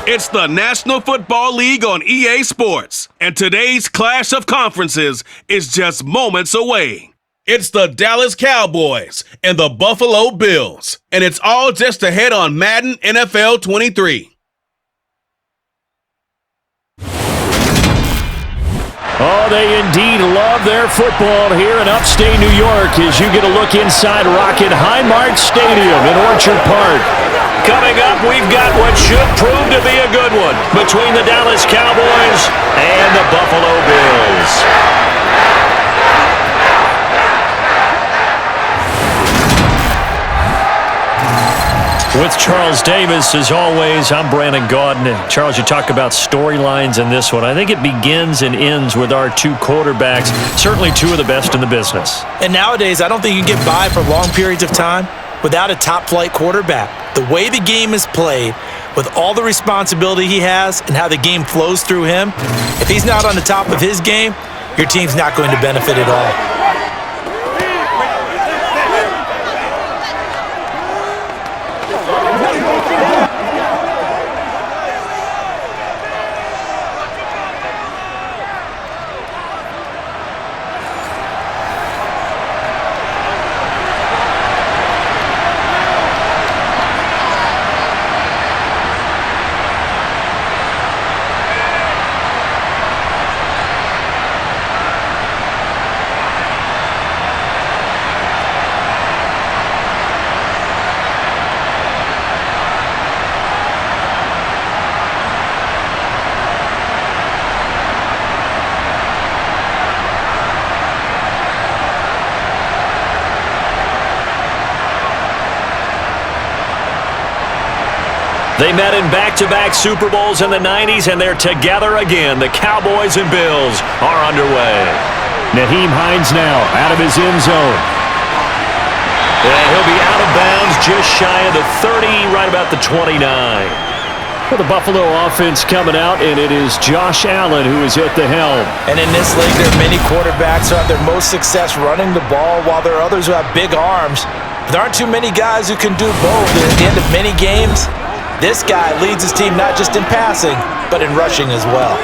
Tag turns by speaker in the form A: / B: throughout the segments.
A: It's the National Football League on EA Sports, and today's clash of conferences is just moments away. It's the Dallas Cowboys and the Buffalo Bills, and it's all just ahead on Madden NFL 23.
B: Oh, they indeed love their football here in upstate New York as you get a look inside Rocket Highmark Stadium in Orchard Park. Coming up, we've got what should prove to be a good one between the Dallas Cowboys and the Buffalo Bills. With Charles Davis, as always, I'm Brandon Gaudin. Charles, you talk about storylines in this one. I think it begins and ends with our two quarterbacks, certainly two of the best in the business.
C: And nowadays, I don't think you can get by for long periods of time without a top-flight quarterback. The way the game is played, with all the responsibility he has and how the game flows through him, if he's not on the top of his game, your team's not going to benefit at all.
B: They met in back-to-back Super Bowls in the 90s, and they're together again. The Cowboys and Bills are underway. Nyheim Hines now out of his end zone. And he'll be out of bounds just shy of the 30, right about the 29. For the Buffalo offense coming out, and it is Josh Allen who is at the helm.
C: And in this league, there are many quarterbacks who have their most success running the ball, while there are others who have big arms. There aren't too many guys who can do both. And at the end of many games, this guy leads his team not just in passing, but in rushing as well.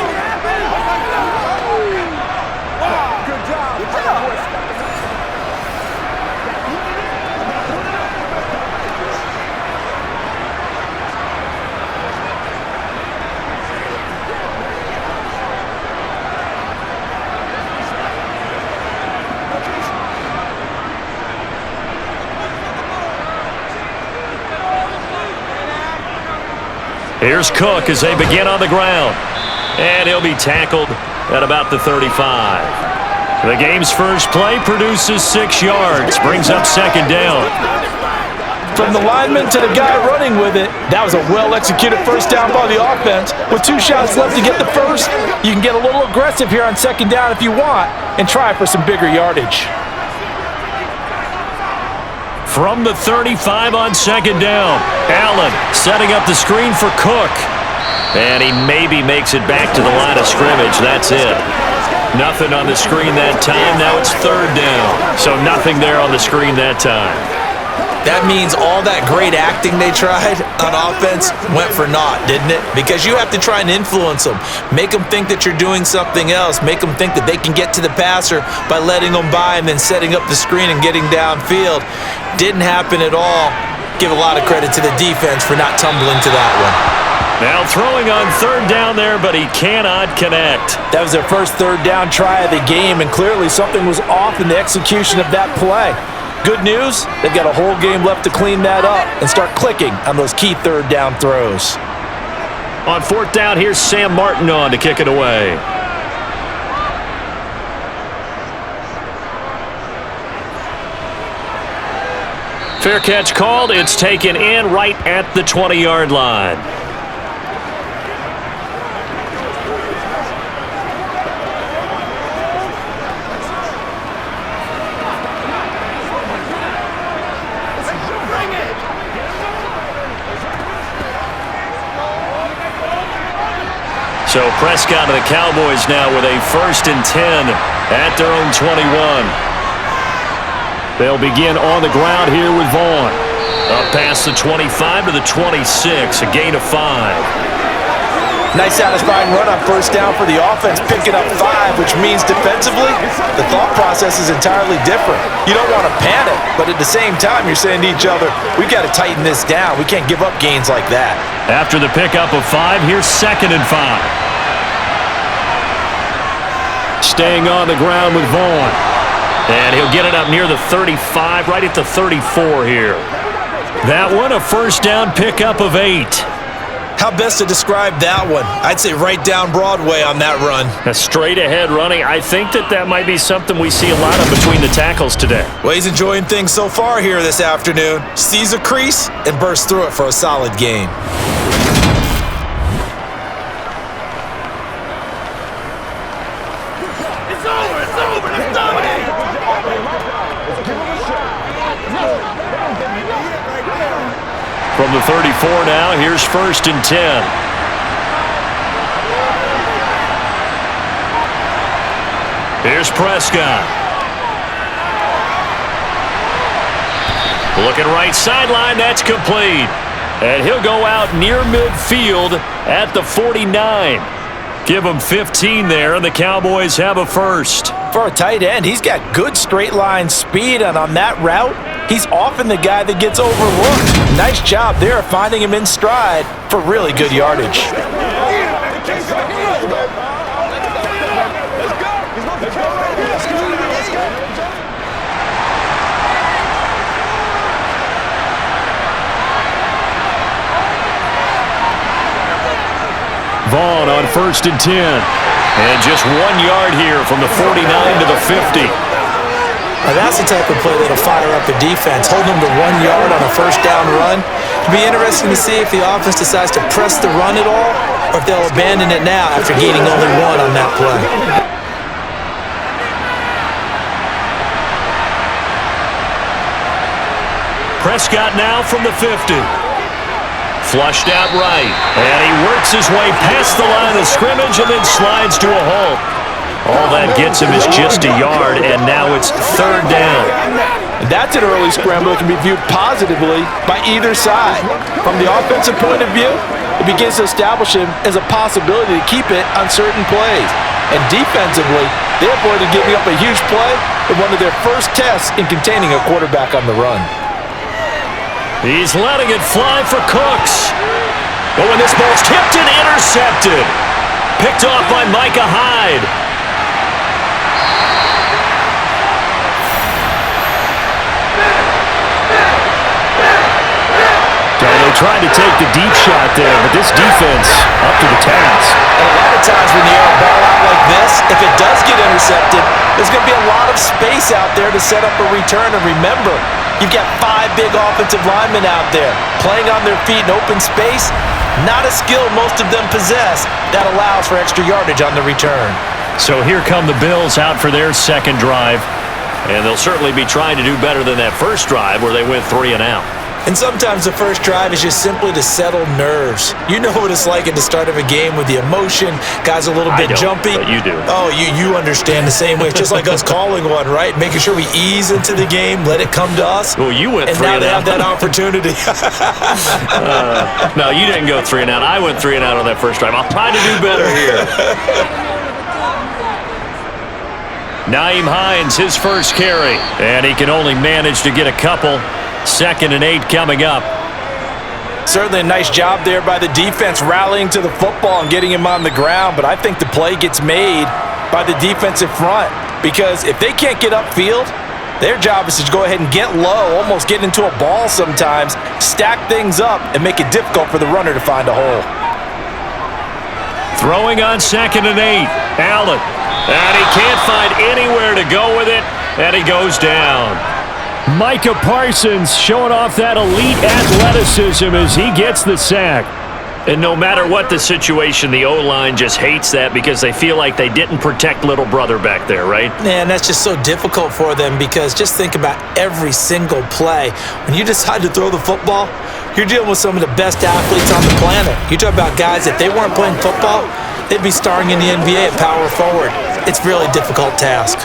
B: Here's Cook as they begin on the ground. And he'll be tackled at about the 35. The game's first play produces 6 yards, brings up second down.
C: From the lineman to the guy running with it, that was a well-executed first down by the offense. With 2 shots left to get the first, you can get a little aggressive here on second down if you want and try for some bigger yardage.
B: From the 35 on second down, Allen setting up the screen for Cook. And he maybe makes it back to the line of scrimmage. That's it. Nothing on the screen that time. Now it's third down. So nothing there on the screen that time.
C: That means all that great acting they tried on offense went for naught, didn't it? Because you have to try and influence them. Make them think that you're doing something else. Make them think that they can get to the passer by letting them by and then setting up the screen and getting downfield. Didn't happen at all. Give a lot of credit to the defense for not tumbling to that one.
B: Now throwing on third down there, but he cannot connect.
C: That was their first third down try of the game, and clearly something was off in the execution of that play. Good news, they've got a whole game left to clean that up and start clicking on those key third down throws.
B: On fourth down, here's Sam Martin on to kick it away. Fair catch called. It's taken in right at the 20-yard line. So Prescott and the Cowboys now with a 1st and 10 at their own 21. They'll begin on the ground here with Vaughn. Up past the 25 to the 26, a gain of 5.
C: Nice satisfying run on first down for the offense, picking up 5, which means defensively, the thought process is entirely different. You don't want to panic, but at the same time, you're saying to each other, we've got to tighten this down. We can't give up gains like that.
B: After the pickup of 5, here's 2nd and 5. Staying on the ground with Vaughn. And he'll get it up near the 35, right at the 34 here. That one, a first down pickup of 8.
C: How best to describe that one? I'd say right down Broadway on that run.
B: A straight-ahead running. I think that might be something we see a lot of between the tackles today.
C: Well, he's enjoying things so far here this afternoon. Sees a crease and bursts through it for a solid gain.
D: It's over. Let's dominate.
B: From the 34 now, here's 1st and 10. Here's Prescott. Looking right sideline, that's complete. And he'll go out near midfield at the 49. Give him 15 there, and the Cowboys have a first.
C: For a tight end, he's got good straight line speed, and on that route, he's often the guy that gets overlooked. Nice job there of finding him in stride for really good yardage.
B: Vaughn on 1st and 10. And just 1 yard here from the 49 to the 50.
C: Now that's the type of play that'll fire up the defense. Hold them to 1 yard on a first down run. It'll be interesting to see if the offense decides to press the run at all, or if they'll abandon it now after gaining only 1 on that play.
B: Prescott now from the 50. Flushed out right. And he works his way past the line of scrimmage and then slides to a halt. All that gets him is just a yard, and now it's 3rd down.
C: And that's an early scramble that can be viewed positively by either side. From the offensive point of view, it begins to establish him as a possibility to keep it on certain plays. And defensively, they avoided giving up a huge play in one of their first tests in containing a quarterback on the run.
B: He's letting it fly for Cooks. Oh, and this ball's tipped and intercepted. Picked off by Micah Hyde. They tried to take the deep shot there, but this defense up to the task.
C: And a lot of times when you air a ball out like this, if it does get intercepted, there's going to be a lot of space out there to set up a return. And remember, you've got 5 big offensive linemen out there playing on their feet in open space. Not a skill most of them possess that allows for extra yardage on the return.
B: So here come the Bills out for their second drive. And they'll certainly be trying to do better than that first drive where they went 3 and out.
C: And sometimes the first drive is just simply to settle nerves. You know what it's like at the start of a game with the emotion. Guys a little bit jumpy.
B: But you do.
C: Oh, you understand the same way. It's just like us calling one, right? Making sure we ease into the game, let it come to us.
B: Well, you went 3 and out.
C: And now they have that opportunity.
B: No, you didn't go 3 and out. I went 3 and out on that first drive. I'll try to do better here. Nyheim Hines, his first carry. And he can only manage to get a couple. 2nd and 8 coming up.
C: Certainly a nice job there by the defense rallying to the football and getting him on the ground, but I think the play gets made by the defensive front because if they can't get upfield, their job is to go ahead and get low, almost get into a ball sometimes, stack things up, and make it difficult for the runner to find a hole.
B: Throwing on 2nd and 8, Allen. And he can't find anywhere to go with it, and he goes down. Micah Parsons showing off that elite athleticism as he gets the sack. And no matter what the situation, the O-line just hates that because they feel like they didn't protect little brother back there, right?
C: Man, that's just so difficult for them because just think about every single play. When you decide to throw the football, you're dealing with some of the best athletes on the planet. You talk about guys, if they weren't playing football, they'd be starring in the NBA at power forward. It's a really difficult task.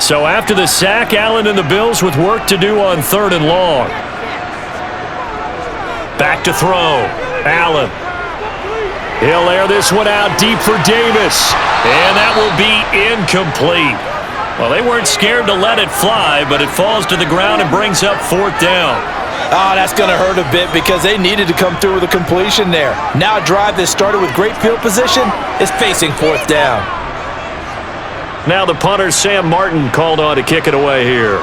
B: So after the sack, Allen and the Bills with work to do on 3rd and long. Back to throw. Allen. He'll air this one out deep for Davis. And that will be incomplete. Well, they weren't scared to let it fly, but it falls to the ground and brings up 4th down.
C: Oh, that's going to hurt a bit because they needed to come through with a completion there. Now a drive that started with great field position is facing 4th down.
B: Now the punter, Sam Martin, called on to kick it away here.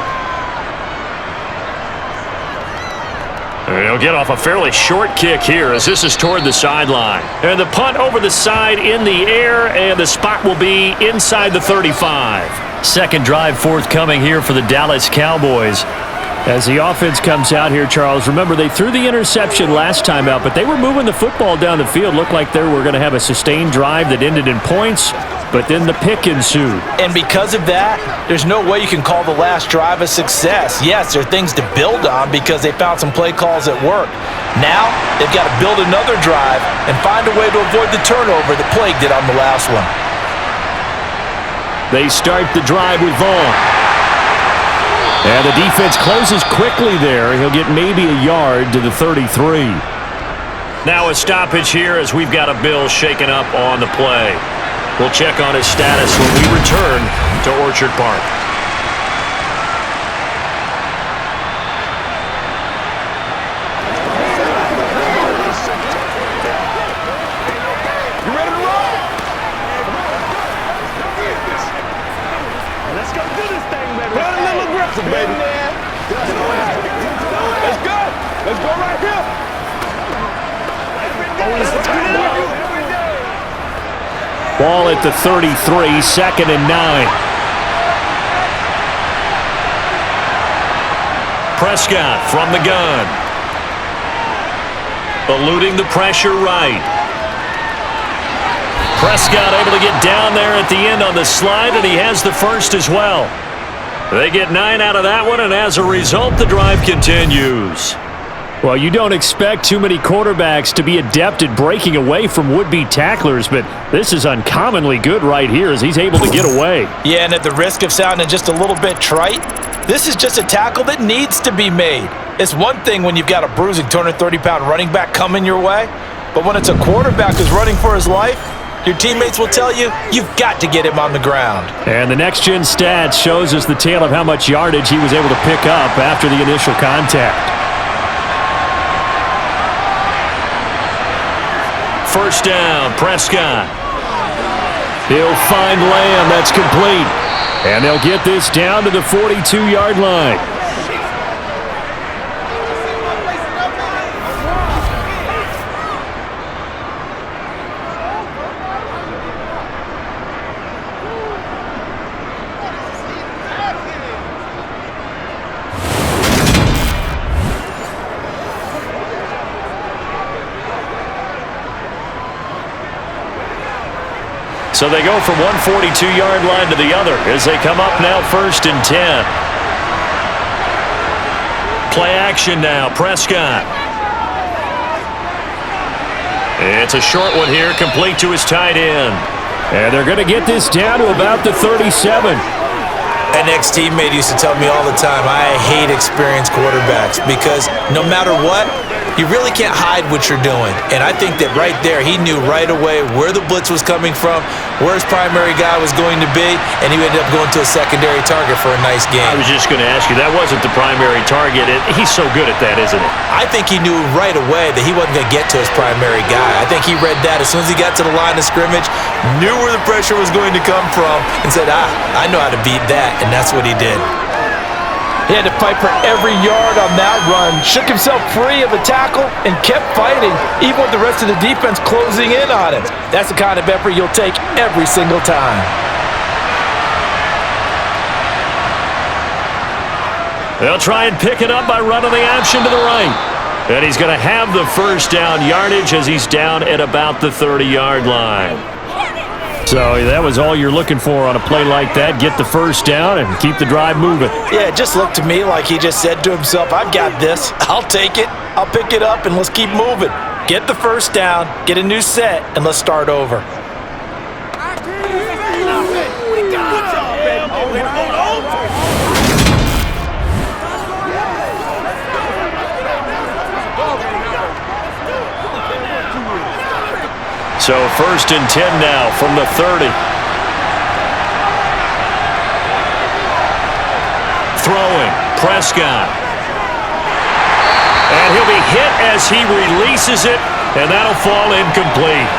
B: He'll get off a fairly short kick here as this is toward the sideline. And the punt over the side in the air, and the spot will be inside the 35. Second drive forthcoming here for the Dallas Cowboys. As the offense comes out here, Charles, remember they threw the interception last time out, but they were moving the football down the field. Looked like they were going to have a sustained drive that ended in points, but then the pick ensued.
C: And because of that, there's no way you can call the last drive a success. Yes, there are things to build on because they found some play calls that work. Now, they've got to build another drive and find a way to avoid the turnover that plagued it on the last one.
B: They start the drive with Vaughn. And the defense closes quickly there. He'll get maybe a yard to the 33. Now a stoppage here as we've got a Bill shaken up on the play. We'll check on his status when we return to Orchard Park.
D: You ready to roll? Let's go do this thing, baby. Run a little aggressive, baby. Let's go. Let's go right here. Let's go.
B: Ball at the 33, 2nd and 9. Prescott from the gun. Eluding the pressure right. Prescott able to get down there at the end on the slide, and he has the first as well. They get 9 out of that one, and as a result, the drive continues. Well, you don't expect too many quarterbacks to be adept at breaking away from would-be tacklers, but this is uncommonly good right here as he's able to get away.
C: Yeah, and at the risk of sounding just a little bit trite, this is just a tackle that needs to be made. It's one thing when you've got a bruising 230-pound running back coming your way, but when it's a quarterback who's running for his life, your teammates will tell you, you've got to get him on the ground.
B: And the next-gen stats shows us the tale of how much yardage he was able to pick up after the initial contact. First down, Prescott. He'll find Lamb. That's complete. And they'll get this down to the 42-yard line. So they go from one 42-yard line to the other as they come up now 1st and 10. Play action now, Prescott. It's a short one here, complete to his tight end. And they're going to get this down to about the 37.
C: An ex-teammate used to tell me all the time, I hate experienced quarterbacks because no matter what, you really can't hide what you're doing. And I think that right there, he knew right away where the blitz was coming from, where his primary guy was going to be, and he ended up going to a secondary target for a nice game.
B: I was just going to ask you, that wasn't the primary target. He's so good at that, isn't he?
C: I think he knew right away that he wasn't going to get to his primary guy. I think he read that as soon as he got to the line of scrimmage, knew where the pressure was going to come from, and said, I know how to beat that, and that's what he did. He had to fight for every yard on that run, shook himself free of the tackle, and kept fighting, even with the rest of the defense closing in on him. That's the kind of effort you'll take every single time.
B: They'll try and pick it up by running the option to the right. And he's going to have the first down yardage as he's down at about the 30-yard line. So that was all you're looking for on a play like that. Get the first down and keep the drive moving.
C: Yeah, it just looked to me like he just said to himself, I've got this. I'll take it. I'll pick it up, and let's keep moving. Get the first down, get a new set, and let's start over.
B: So 1st and 10 now from the 30. Throwing, Prescott. And he'll be hit as he releases it, and that'll fall incomplete.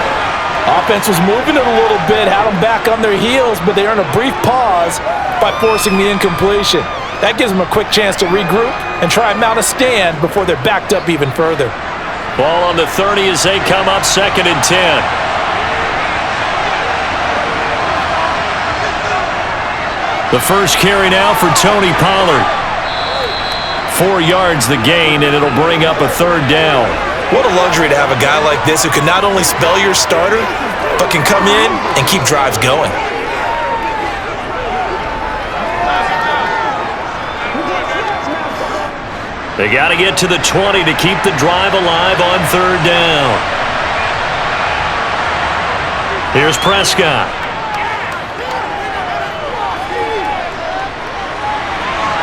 C: Offense was moving it a little bit, had them back on their heels, but they earned a brief pause by forcing the incompletion. That gives them a quick chance to regroup and try and mount a stand before they're backed up even further.
B: Ball on the 30 as they come up 2nd and 10. The first carry now for Tony Pollard. 4 yards the gain, and it'll bring up a 3rd down.
C: What a luxury to have a guy like this who can not only spell your starter, but can come in and keep drives going.
B: They got to get to the 20 to keep the drive alive on 3rd down. Here's Prescott.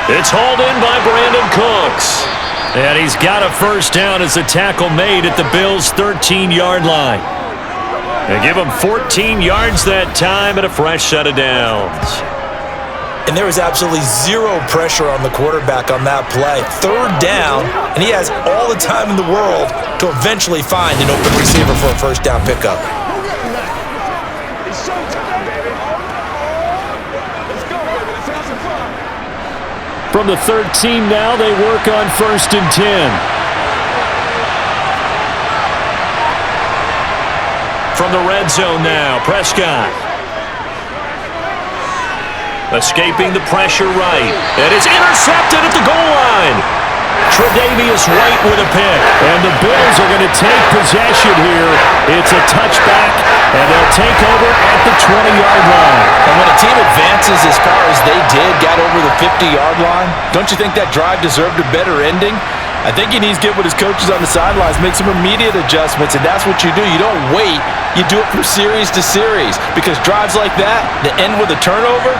B: It's hauled in by Brandon Cooks. And he's got a 1st down as the tackle made at the Bills' 13-yard line. They give him 14 yards that time and a fresh set of downs.
C: And there was absolutely zero pressure on the quarterback on that play. 3rd down, and he has all the time in the world to eventually find an open receiver for a 1st down pickup.
D: It's showtime, baby. Let's go, baby. Let's have some fun.
B: From the 13 now, they work on 1st and 10. From the red zone now, Prescott. Escaping the pressure right. And it's intercepted at the goal line. Tre'Davious White with a pick. And the Bills are going to take possession here. It's a touchback, and they'll take over at the 20-yard line.
C: And when a team advances as far as they did, got over the 50-yard line, don't you think that drive deserved a better ending? I think he needs to get with his coaches on the sidelines, make some immediate adjustments, and that's what you do. You don't wait. You do it from series to series, because drives like that that end with a turnover,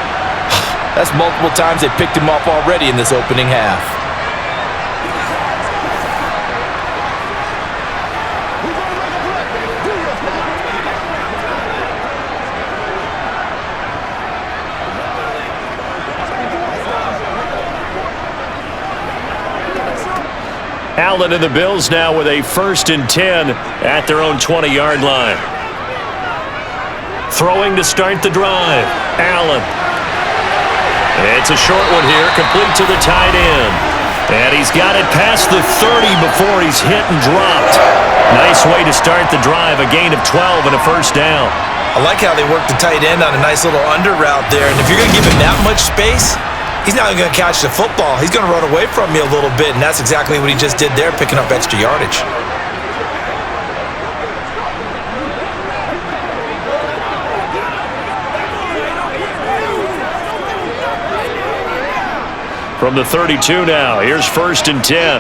C: that's multiple times they picked him off already in this opening half.
B: Allen and the Bills now with a 1st and 10 at their own 20-yard line. Throwing to start the drive. Allen. It's a short one here, complete to the tight end. And he's got it past the 30 before he's hit and dropped. Nice way to start the drive, a gain of 12 and a 1st down.
C: I like how they work the tight end on a nice little under route there. And if you're going to give him that much space, he's not even going to catch the football. He's going to run away from me a little bit, and that's exactly what he just did there, picking up extra yardage.
B: From the 32 now, here's 1st and 10.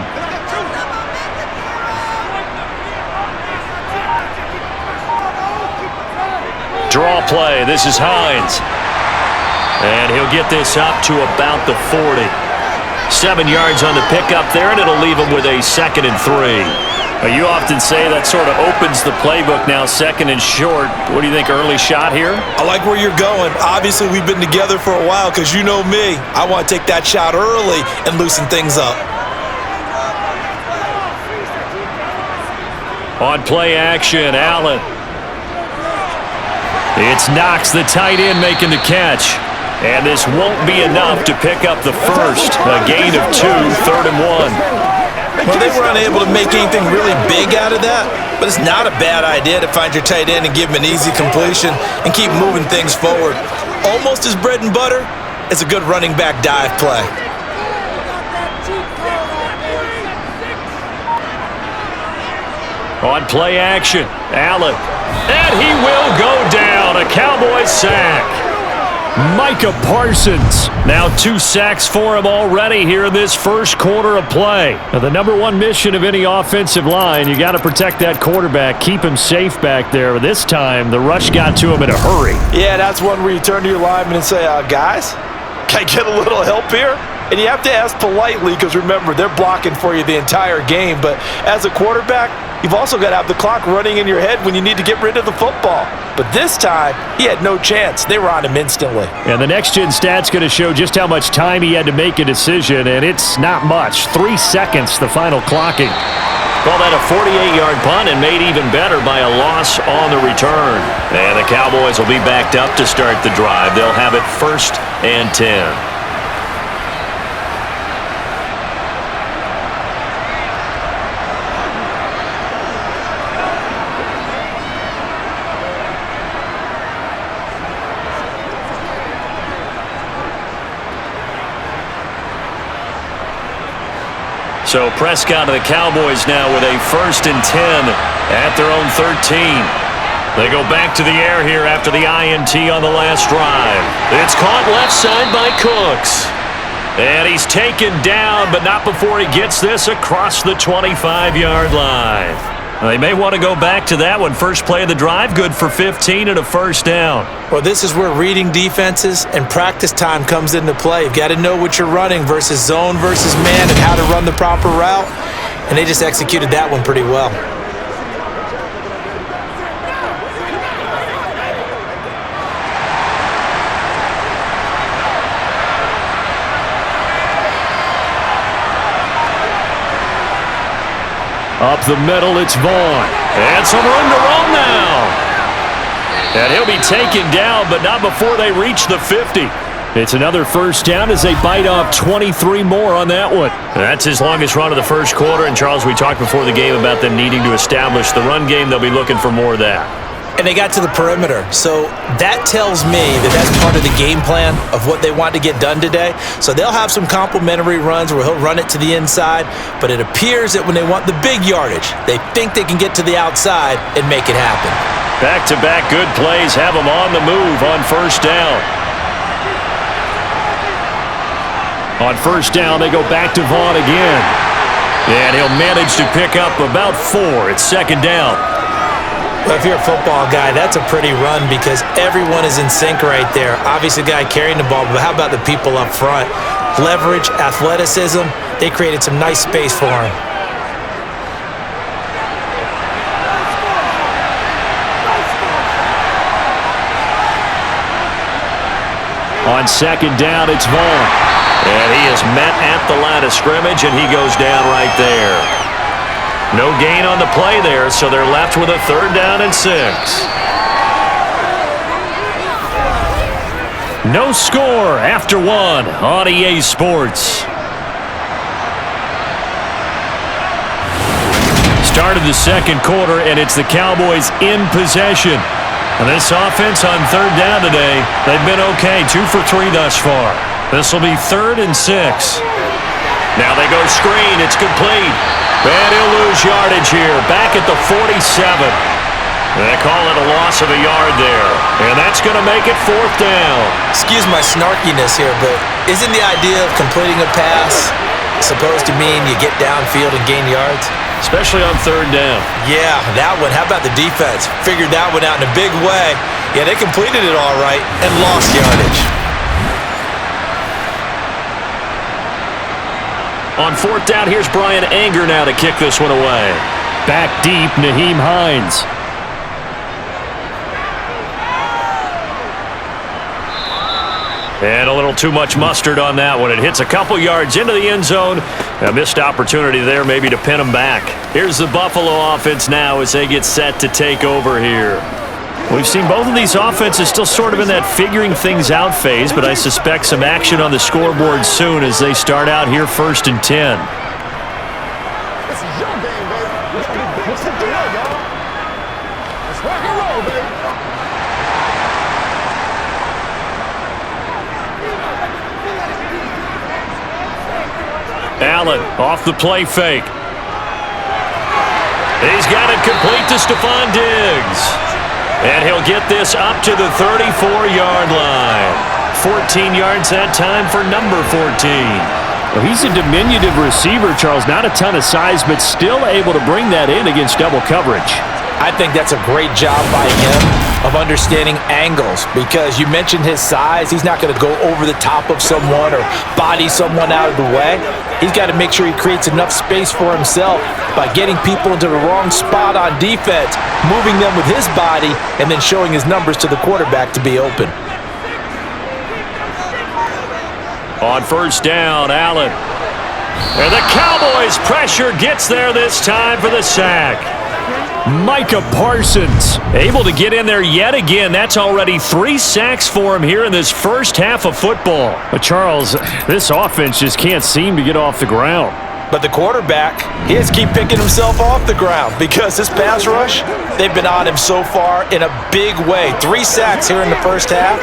B: Draw play, this is Hines. And he'll get this up to about the 40. 7 yards on the pickup there, and it'll leave him with a 2nd and 3. You often say that sort of opens the playbook now, 2nd and short. What do you think, early shot here?
C: I like where you're going. Obviously, we've been together for a while because you know me. I want to take that shot early and loosen things up.
B: On play action, Allen. It's Knox, the tight end, making the catch. And this won't be enough to pick up the 1st. A gain of 2, 3rd and 1.
C: Well, they were unable to make anything really big out of that, but it's not a bad idea to find your tight end and give him an easy completion and keep moving things forward. Almost as bread and butter as a good running back dive play.
B: On play action, Allen. And he will go down. A Cowboys sack. Micah Parsons. Now 2 sacks for him already here in this first quarter of play. Now the number one mission of any offensive line, you got to protect that quarterback, keep him safe back there. But this time, the rush got to him in a hurry.
C: Yeah, that's one where you turn to your lineman and say, guys, can I get a little help here? And you have to ask politely because, remember, they're blocking for you the entire game. But as a quarterback, you've also got to have the clock running in your head when you need to get rid of the football. But this time, he had no chance. They were on him instantly.
B: And the next-gen stat's going to show just how much time he had to make a decision, and it's not much. 3 seconds, the final clocking.
E: Call that a 48-yard punt and made even better by a loss on the return. And the Cowboys will be backed up to start the drive. They'll have it 1st and 10. So Prescott of the Cowboys now with a 1st and 10 at their own 13. They go back to the air here after the INT on the last drive. It's caught left side by Cooks. And he's taken down, but not before he gets this across the 25-yard line. Well, they may want to go back to that one. First play of the drive, good for 15 and a 1st down.
C: Well, this is where reading defenses and practice time comes into play. You've got to know what you're running versus zone versus man and how to run the proper route. And they just executed that one pretty well.
B: Up the middle, it's Vaughn.
E: And some room to run now.
B: And he'll be taken down, but not before they reach the 50. It's another 1st down as they bite off 23 more on that one.
E: That's his longest run of the 1st quarter. And, Charles, we talked before the game about them needing to establish the run game. They'll be looking for more of that.
C: And they got to the perimeter. So that tells me that that's part of the game plan of what they want to get done today. So they'll have some complementary runs where he'll run it to the inside. But it appears that when they want the big yardage, they think they can get to the outside and make it happen.
E: Back-to-back good plays have them on the move on 1st down.
B: On 1st down, they go back to Vaughn again.
E: And he'll manage to pick up about 4. It's 2nd down.
C: Well, if you're a football guy, that's a pretty run because everyone is in sync right there. Obviously, the guy carrying the ball, but how about the people up front? Leverage, athleticism, they created some nice space for him.
B: On 2nd down, it's Vaughn.
E: And he is met at the line of scrimmage, and he goes down right there. No gain on the play there, so they're left with a 3rd down and 6.
B: No score after 1 on EA Sports. Start of the 2nd quarter, and it's the Cowboys in possession. And this offense on 3rd down today, they've been okay, 2 for 3 thus far. This will be 3rd and 6.
E: Now they go screen. It's complete. And he'll lose yardage here. Back at the 47. They call it a loss of a yard there. And that's going to make it 4th down.
C: Excuse my snarkiness here, but isn't the idea of completing a pass supposed to mean you get downfield and gain yards?
E: Especially on 3rd down.
C: Yeah, that one. How about the defense? Figured that one out in a big way. Yeah, they completed it all right and lost yardage.
E: On 4th down, here's Brian Anger now to kick this one away.
B: Back deep, Nyheim Hines.
E: And a little too much mustard on that one. It hits a couple yards into the end zone. A missed opportunity there maybe to pin them back. Here's the Buffalo offense now as they get set to take over here. We've seen both of these offenses still sort of in that figuring things out phase, but I suspect some action on the scoreboard soon as they start out here 1st and 10.
D: This is your game, baby. We gotta get big something out, y'all. Let's rock and roll, baby.
E: Allen off the play fake. He's got it complete to Stephon Diggs. And he'll get this up to the 34-yard line. 14 yards that time for number 14.
B: Well, he's a diminutive receiver, Charles. Not a ton of size, but still able to bring that in against double coverage.
C: I think that's a great job by him. of understanding angles, because you mentioned his size. He's not going to go over the top of someone or body someone out of the way. He's got to make sure he creates enough space for himself by getting people into the wrong spot on defense, moving them with his body, and then showing his numbers to the quarterback to be open.
E: On first down, Allen. And the Cowboys' pressure gets there this time for the sack. Micah Parsons able to get in there yet again. That's already 3 sacks for him here in this first half of football.
B: But Charles, this offense just can't seem to get off the ground.
C: But the quarterback, he has to keep picking himself off the ground, because this pass rush, they've been on him so far in a big way. 3 sacks here in the first half.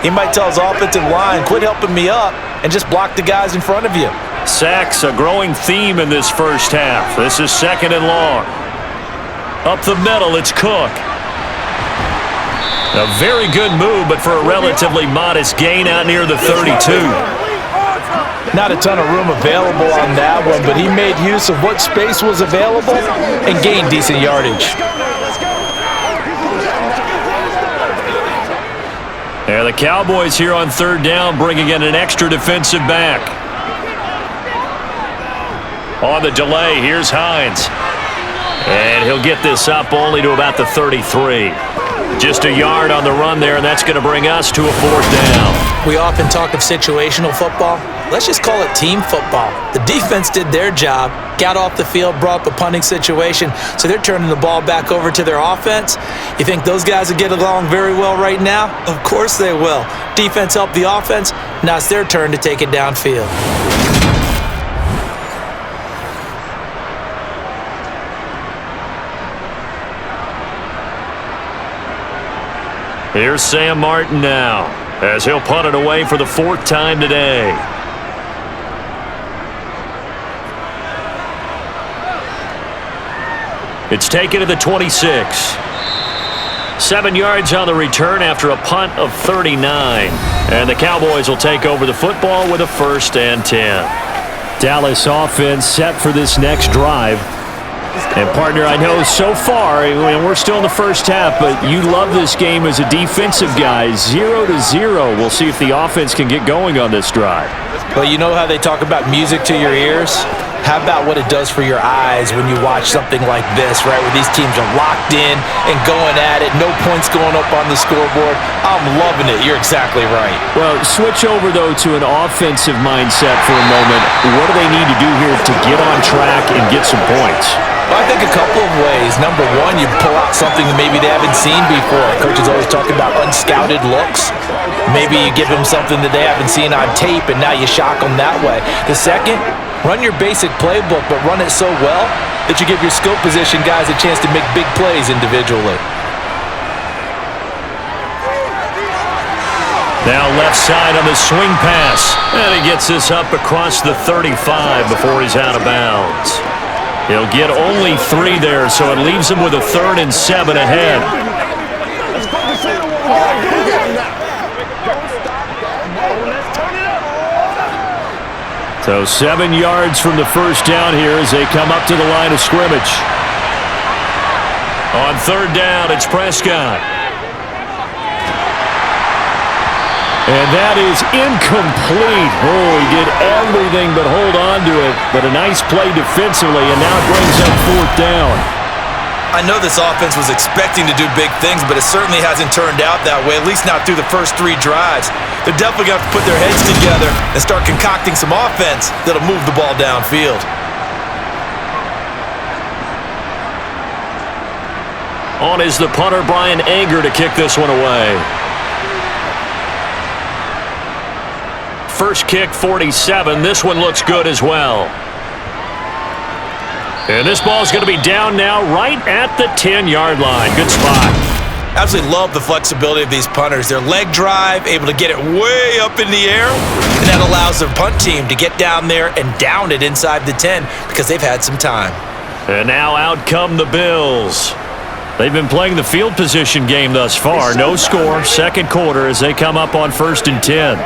C: He might tell his offensive line, quit helping me up and just block the guys in front of you.
E: Sacks, a growing theme in this first half. This is 2nd and long. Up the middle, it's Cook. A very good move, but for a relatively modest gain out near the 32.
C: Not a ton of room available on that one, but he made use of what space was available and gained decent yardage.
E: There, the Cowboys here on 3rd down, bringing in an extra defensive back. On the delay, here's Hines. And he'll get this up only to about the 33. Just a yard on the run there, and that's going to bring us to a 4th down.
C: We often talk of situational football. Let's just call it team football. The defense did their job, got off the field, brought up a punting situation, so they're turning the ball back over to their offense. You think those guys will get along very well right now? Of course they will. Defense helped the offense. Now it's their turn to take it downfield.
E: Here's Sam Martin now, as he'll punt it away for the 4th time today. It's taken to the 26. 7 yards on the return after a punt of 39. And the Cowboys will take over the football with a 1st and 10.
B: Dallas offense set for this next drive. And, partner, I know so far, we're still in the first half, but you love this game as a defensive guy. 0-0. We'll see if the offense can get going on this drive.
C: Well, you know how they talk about music to your ears? How about what it does for your eyes when you watch something like this, right, where these teams are locked in and going at it, no points going up on the scoreboard? I'm loving it. You're exactly right.
B: Well, switch over, though, to an offensive mindset for a moment. What do they need to do here to get on track and get some points?
C: Well, I think a couple of ways. Number one, you pull out something that maybe they haven't seen before. Coaches always talk about unscouted looks. Maybe you give them something that they haven't seen on tape, and now you shock them that way. The second, run your basic playbook, but run it so well that you give your skill position guys a chance to make big plays individually.
E: Now left side on the swing pass. And he gets this up across the 35 before he's out of bounds. He'll get only 3 there, so it leaves him with a 3rd and 7 ahead. So 7 yards from the first down here as they come up to the line of scrimmage. On 3rd down, it's Prescott. And that is incomplete. Oh, he did everything but hold on to it. But a nice play defensively, and now it brings up 4th down.
C: I know this offense was expecting to do big things, but it certainly hasn't turned out that way, at least not through the first 3 drives. They're definitely going to have to put their heads together and start concocting some offense that'll move the ball downfield.
E: On is the punter, Brian Anger, to kick this one away. First kick, 47. This one looks good as well. And this ball's going to be down now right at the 10-yard line. Good spot.
C: Absolutely love the flexibility of these punters. Their leg drive, able to get it way up in the air, and that allows their punt team to get down there and down it inside the 10 because they've had some time.
E: And now out come the Bills. They've been playing the field position game thus far. No score, 2nd quarter as they come up on 1st and 10.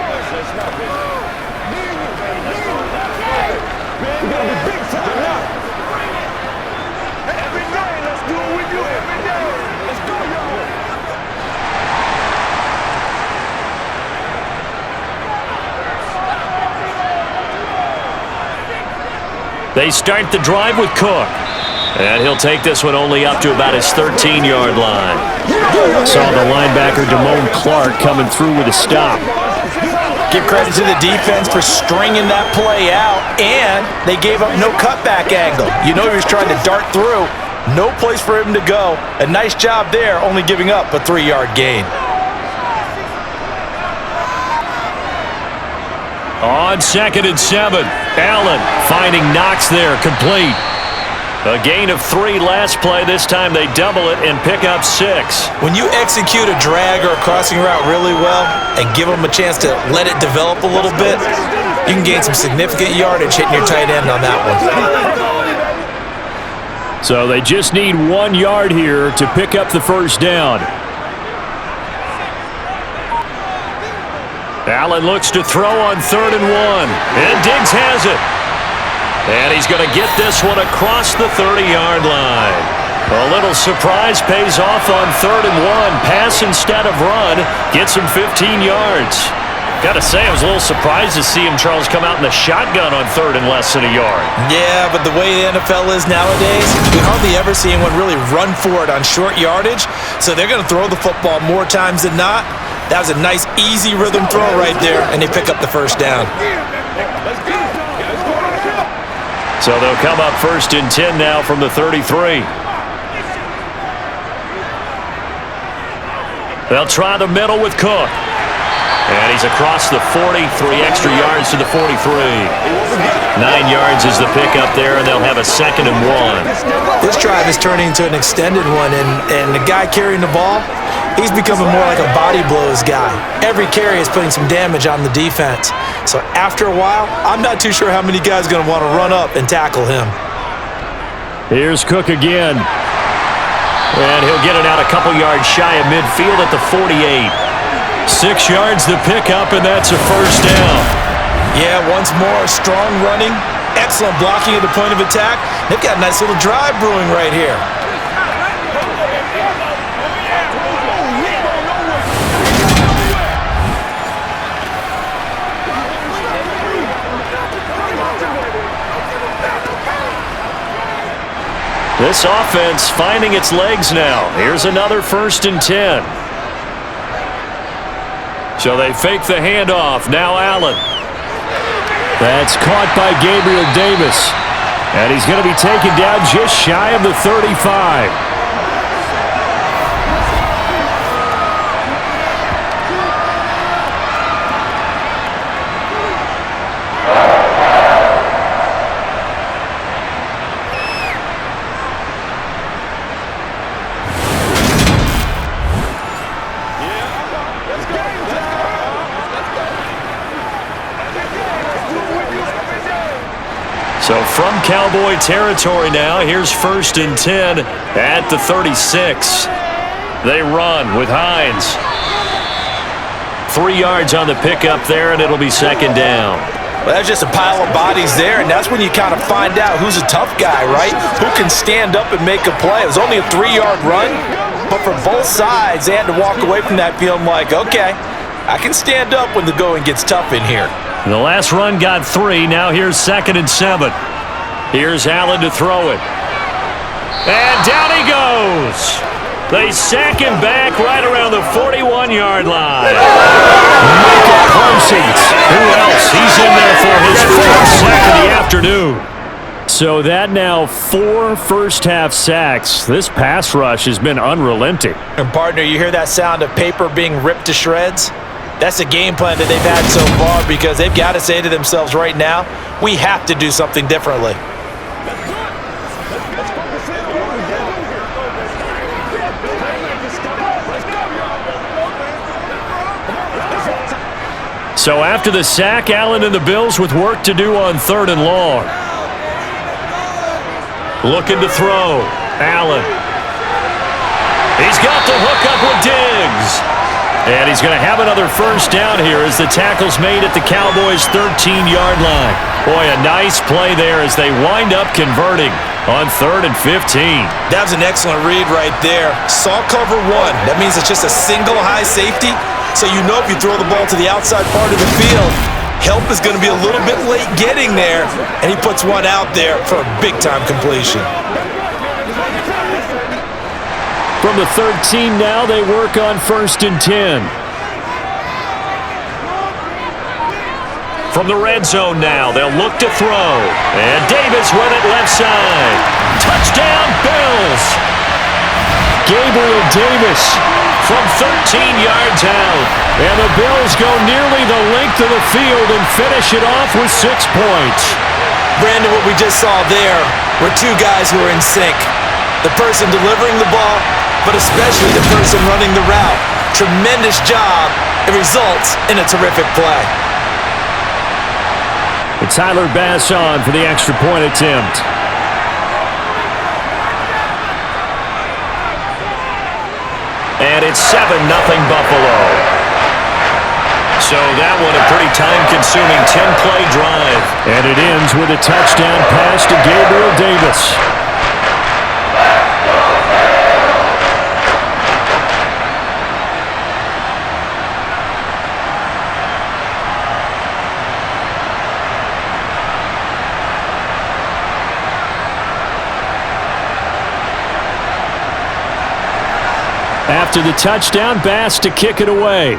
E: They start the drive with Cook. And he'll take this one only up to about his 13-yard line.
B: Saw the linebacker Damone Clark coming through with a stop.
C: Give credit to the defense for stringing that play out, and they gave up no cutback angle. You know he was trying to dart through. No place for him to go. A nice job there, only giving up a 3-yard gain.
E: On 2nd and 7, Allen finding Knox there, complete. A gain of 3 last play. This time they double it and pick up 6.
C: When you execute a drag or a crossing route really well and give them a chance to let it develop a little bit, you can gain some significant yardage hitting your tight end on that one.
B: So they just need 1 yard here to pick up the first down.
E: Allen looks to throw on 3rd and 1. And Diggs has it. And he's going to get this one across the 30-yard line. A little surprise pays off on 3rd and 1. Pass instead of run. Gets him 15 yards. Got to say, I was a little surprised to see him, Charles, come out in the shotgun on 3rd and less than a yard.
C: Yeah, but the way the NFL is nowadays, we hardly ever see anyone really run for it on short yardage. So they're going to throw the football more times than not. That was a nice, easy rhythm throw right there, and they pick up the first down.
E: So they'll come up 1st and 10 now from the 33. They'll try the middle with Cook. And he's across the 40, 3 extra yards to the 43. 9 yards is the pickup there, and they'll have a 2nd and 1.
C: This drive is turning into an extended one, and the guy carrying the ball, he's becoming more like a body blows guy. Every carry is putting some damage on the defense. So after a while, I'm not too sure how many guys are going to want to run up and tackle him.
B: Here's Cook again.
E: And he'll get it out a couple yards shy of midfield at the 48. 6 yards the pickup, and that's a first down.
C: Yeah, once more, strong running, excellent blocking at the point of attack. They've got a nice little drive brewing right here.
E: This offense finding its legs now. Here's another 1st and 10. So they fake the handoff. Now Allen.
B: That's caught by Gabriel Davis. And he's going to be taken down just shy of the 35.
E: So from Cowboy territory now, here's 1st and 10 at the 36. They run with Hines. 3 yards on the pickup there, and it'll be 2nd down.
C: Well, that's just a pile of bodies there, and that's when you kind of find out who's a tough guy, right? Who can stand up and make a play. It was only a 3-yard run, but for both sides, they had to walk away from that feeling like, okay, I can stand up when the going gets tough in here.
E: The last run got 3. Now here's 2nd and 7. Here's Allen to throw it. And down he goes. They sack him back right around the 41-yard line.
B: Michael Parsons.
E: Who else? He's in there for his 4th sack of the afternoon.
B: So that now 4 first-half sacks. This pass rush has been unrelenting.
C: And partner, you hear that sound of paper being ripped to shreds? That's a game plan that they've had so far because they've got to say to themselves right now, we have to do something differently.
E: So after the sack, Allen and the Bills with work to do on 3rd and long. Looking to throw. Allen. He's got the hook up with Diggs. And he's going to have another first down here as the tackle's made at the Cowboys' 13-yard line. Boy, a nice play there as they wind up converting on 3rd and 15.
C: That was an excellent read right there. Saw cover 1. That means it's just a single high safety. So you know if you throw the ball to the outside part of the field, Help is going to be a little bit late getting there, and he puts one out there for a big-time completion.
B: From the 13 now, they work on 1st and 10.
E: From the red zone now, they'll look to throw. And Davis with it left side. Touchdown, Bills!
B: Gabriel Davis
E: From 13 yards out.
B: And the Bills go nearly the length of the field and finish it off with 6 points.
C: Brandon, what we just saw there were two guys who are in sync. The person delivering the ball, but especially the person running the route. Tremendous job. It results in a terrific play.
B: Tyler Bass on for the extra point attempt.
E: And it's 7-0 Buffalo. So that one a pretty time-consuming 10-play drive.
B: And it ends with a touchdown pass to Gabriel Davis. After the touchdown, Bass to kick it away.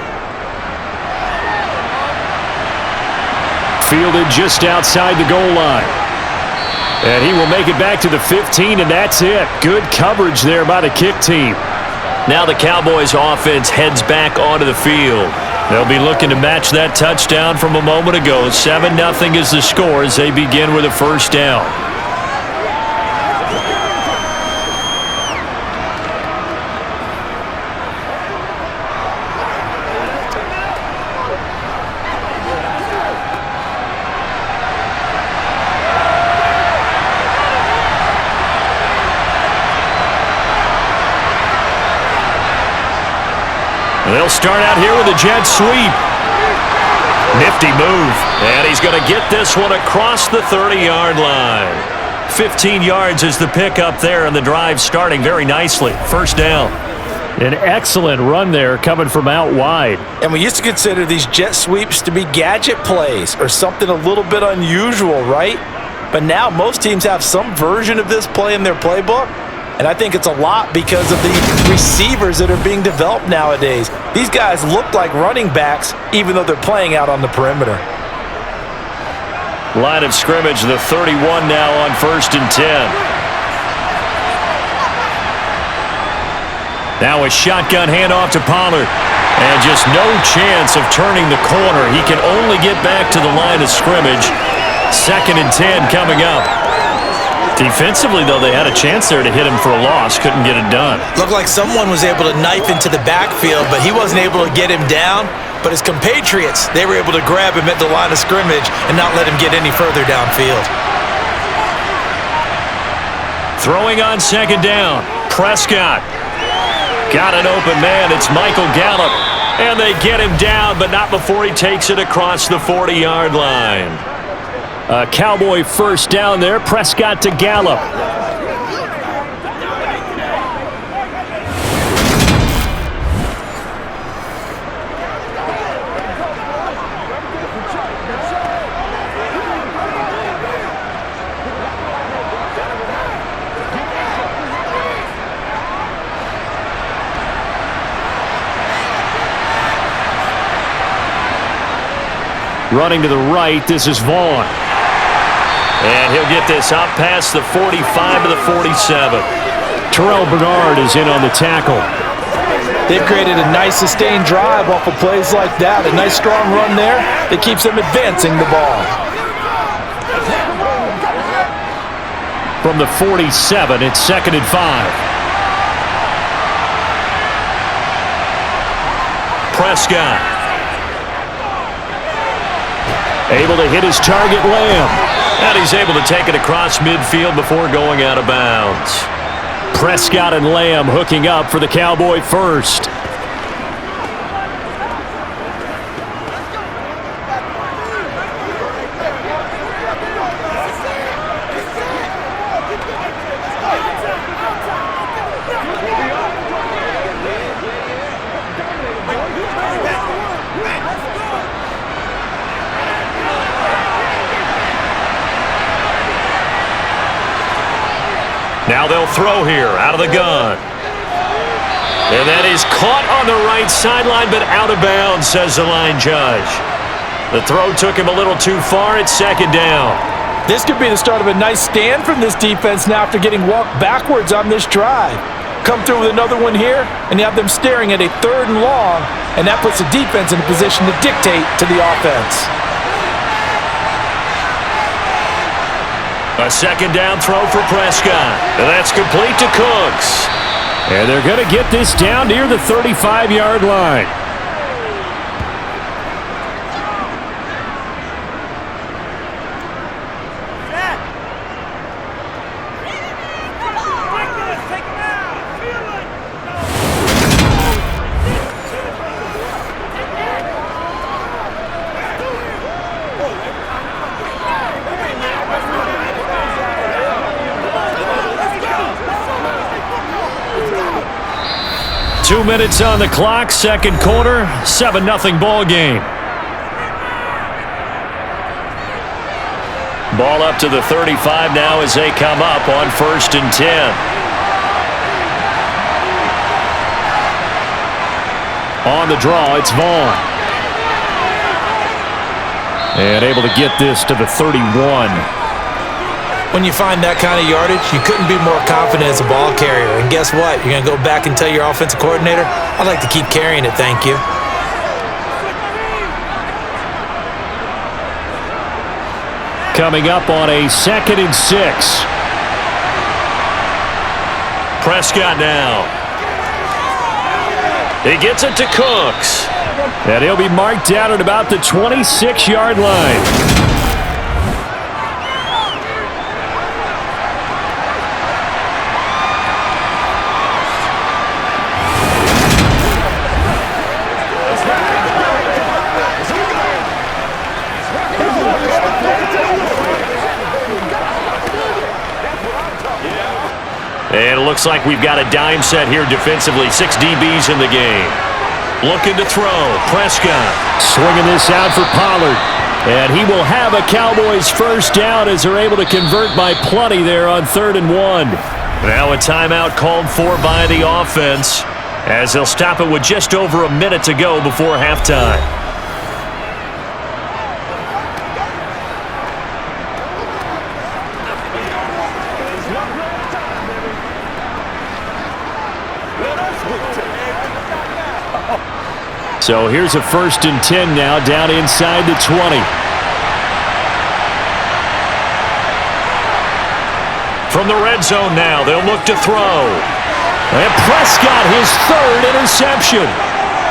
B: Fielded just outside the goal line. And he will make it back to the 15, and that's it. Good coverage there by the kick team.
E: Now the Cowboys offense heads back onto the field.
B: They'll be looking to match that touchdown from a moment ago. 7-0 is the score as they begin with a first down. They'll start out here with a jet sweep.
E: Nifty move. And he's going to get this one across the 30-yard line. 15 yards is the pickup there, and the drive starting very nicely. First down.
B: An excellent run there coming from out wide.
C: And we used to consider these jet sweeps to be gadget plays or something a little bit unusual, right? But now most teams have some version of this play in their playbook. And I think it's a lot because of the receivers that are being developed nowadays. These guys look like running backs, even though they're playing out on the perimeter.
E: Line of scrimmage, the 31 now on 1st and 10.
B: Now a shotgun handoff to Pollard. And just no chance of turning the corner. He can only get back to the line of scrimmage. 2nd and 10 coming up. Defensively, though, they had a chance there to hit him for a loss. Couldn't get it done.
C: Looked like someone was able to knife into the backfield, but he wasn't able to get him down. But his compatriots, they were able to grab him at the line of scrimmage and not let him get any further downfield.
B: Throwing on 2nd down. Prescott. Got an open man. It's Michael Gallup. And they get him down, but not before he takes it across the 40-yard line. A Cowboy first down there. Prescott to Gallup. Running to the right, this is Vaughn.
E: And he'll get this out past the 45 to the 47.
B: Terrell Bernard is in on the tackle.
C: They've created a nice sustained drive off of plays like that. A nice strong run there that keeps them advancing the ball.
B: From the 47, it's 2nd and 5.
E: Prescott.
B: Able to hit his target, Lamb.
E: And he's able to take it across midfield before going out of bounds.
B: Prescott and Lamb hooking up for the Cowboy first.
E: Now they'll throw here out of the gun. And that is caught on the right sideline, but out of bounds, says the line judge. The throw took him a little too far. It's second down.
C: This could be the start of a nice stand from this defense now after getting walked backwards on this drive. Come through with another one here, and you have them staring at a 3rd and long, and that puts the defense in a position to dictate to the offense.
E: A second down throw for Prescott. And that's complete to Cooks.
B: And they're going to get this down near the 35-yard line.
E: Two minutes on the clock, second quarter, 7-0 ball game. Ball up to the 35 now as they come up on 1st and 10. On the draw, it's Vaughn. And able to get this to the 31.
C: When you find that kind of yardage, you couldn't be more confident as a ball carrier. And guess what? You're going to go back and tell your offensive coordinator, I'd like to keep carrying it, thank you.
B: Coming up on a 2nd and 6.
E: Prescott now. He gets it to Cooks.
B: And he'll be marked down at about the 26-yard line.
E: And it looks like we've got a dime set here defensively. 6 DBs in the game. Looking to throw. Prescott.
B: Swinging this out for Pollard. And he will have a Cowboys first down as they're able to convert by plenty there on 3rd and 1.
E: Now a timeout called for by the offense as they'll stop it with just over a minute to go before halftime.
B: So here's a 1st and 10 now down inside the 20.
E: From the red zone now, they'll look to throw.
B: And Prescott, his 3rd interception.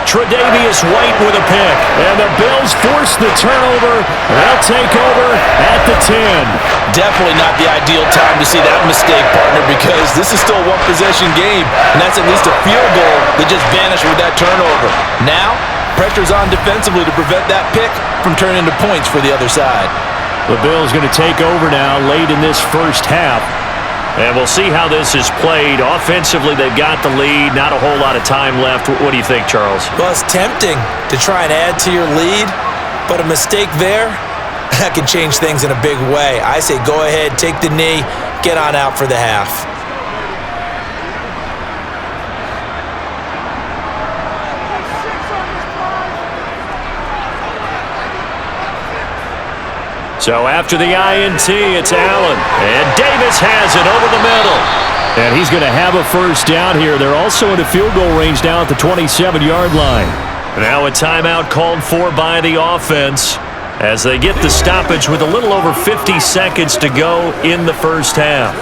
E: Tre'Davious White with a pick.
B: And the Bills force the turnover. They'll take over at the 10.
C: Definitely not the ideal time to see that mistake, partner, because this is still a one-possession game, and that's at least a field goal that just vanished with that turnover. Now, pressure's on defensively to prevent that pick from turning into points for the other side.
B: The Bills going to take over now late in this first half.
E: And we'll see how this is played. Offensively, they've got the lead. Not a whole lot of time left. What do you think, Charles?
C: Well, it's tempting to try and add to your lead, but a mistake there, that can change things in a big way. I say go ahead, take the knee, get on out for the half.
E: So after the INT, it's Allen. And Davis has it over the middle.
B: And he's going to have a first down here. They're also in a field goal range now at the 27-yard line.
E: Now a timeout called for by the offense as they get the stoppage with a little over 50 seconds to go in the first half.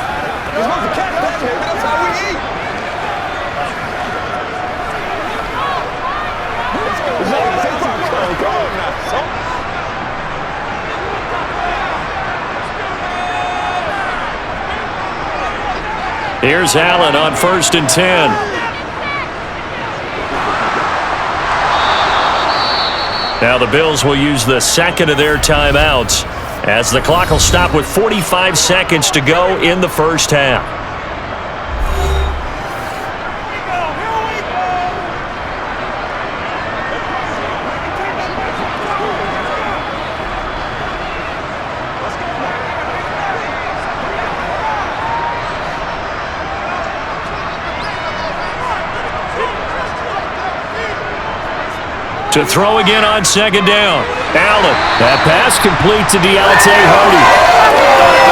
E: Here's Allen on 1st and 10. Now the Bills will use the second of their timeouts as the clock will stop with 45 seconds to go in the first half. To throw again on second down. Allen. That pass complete to Deontay Hardy.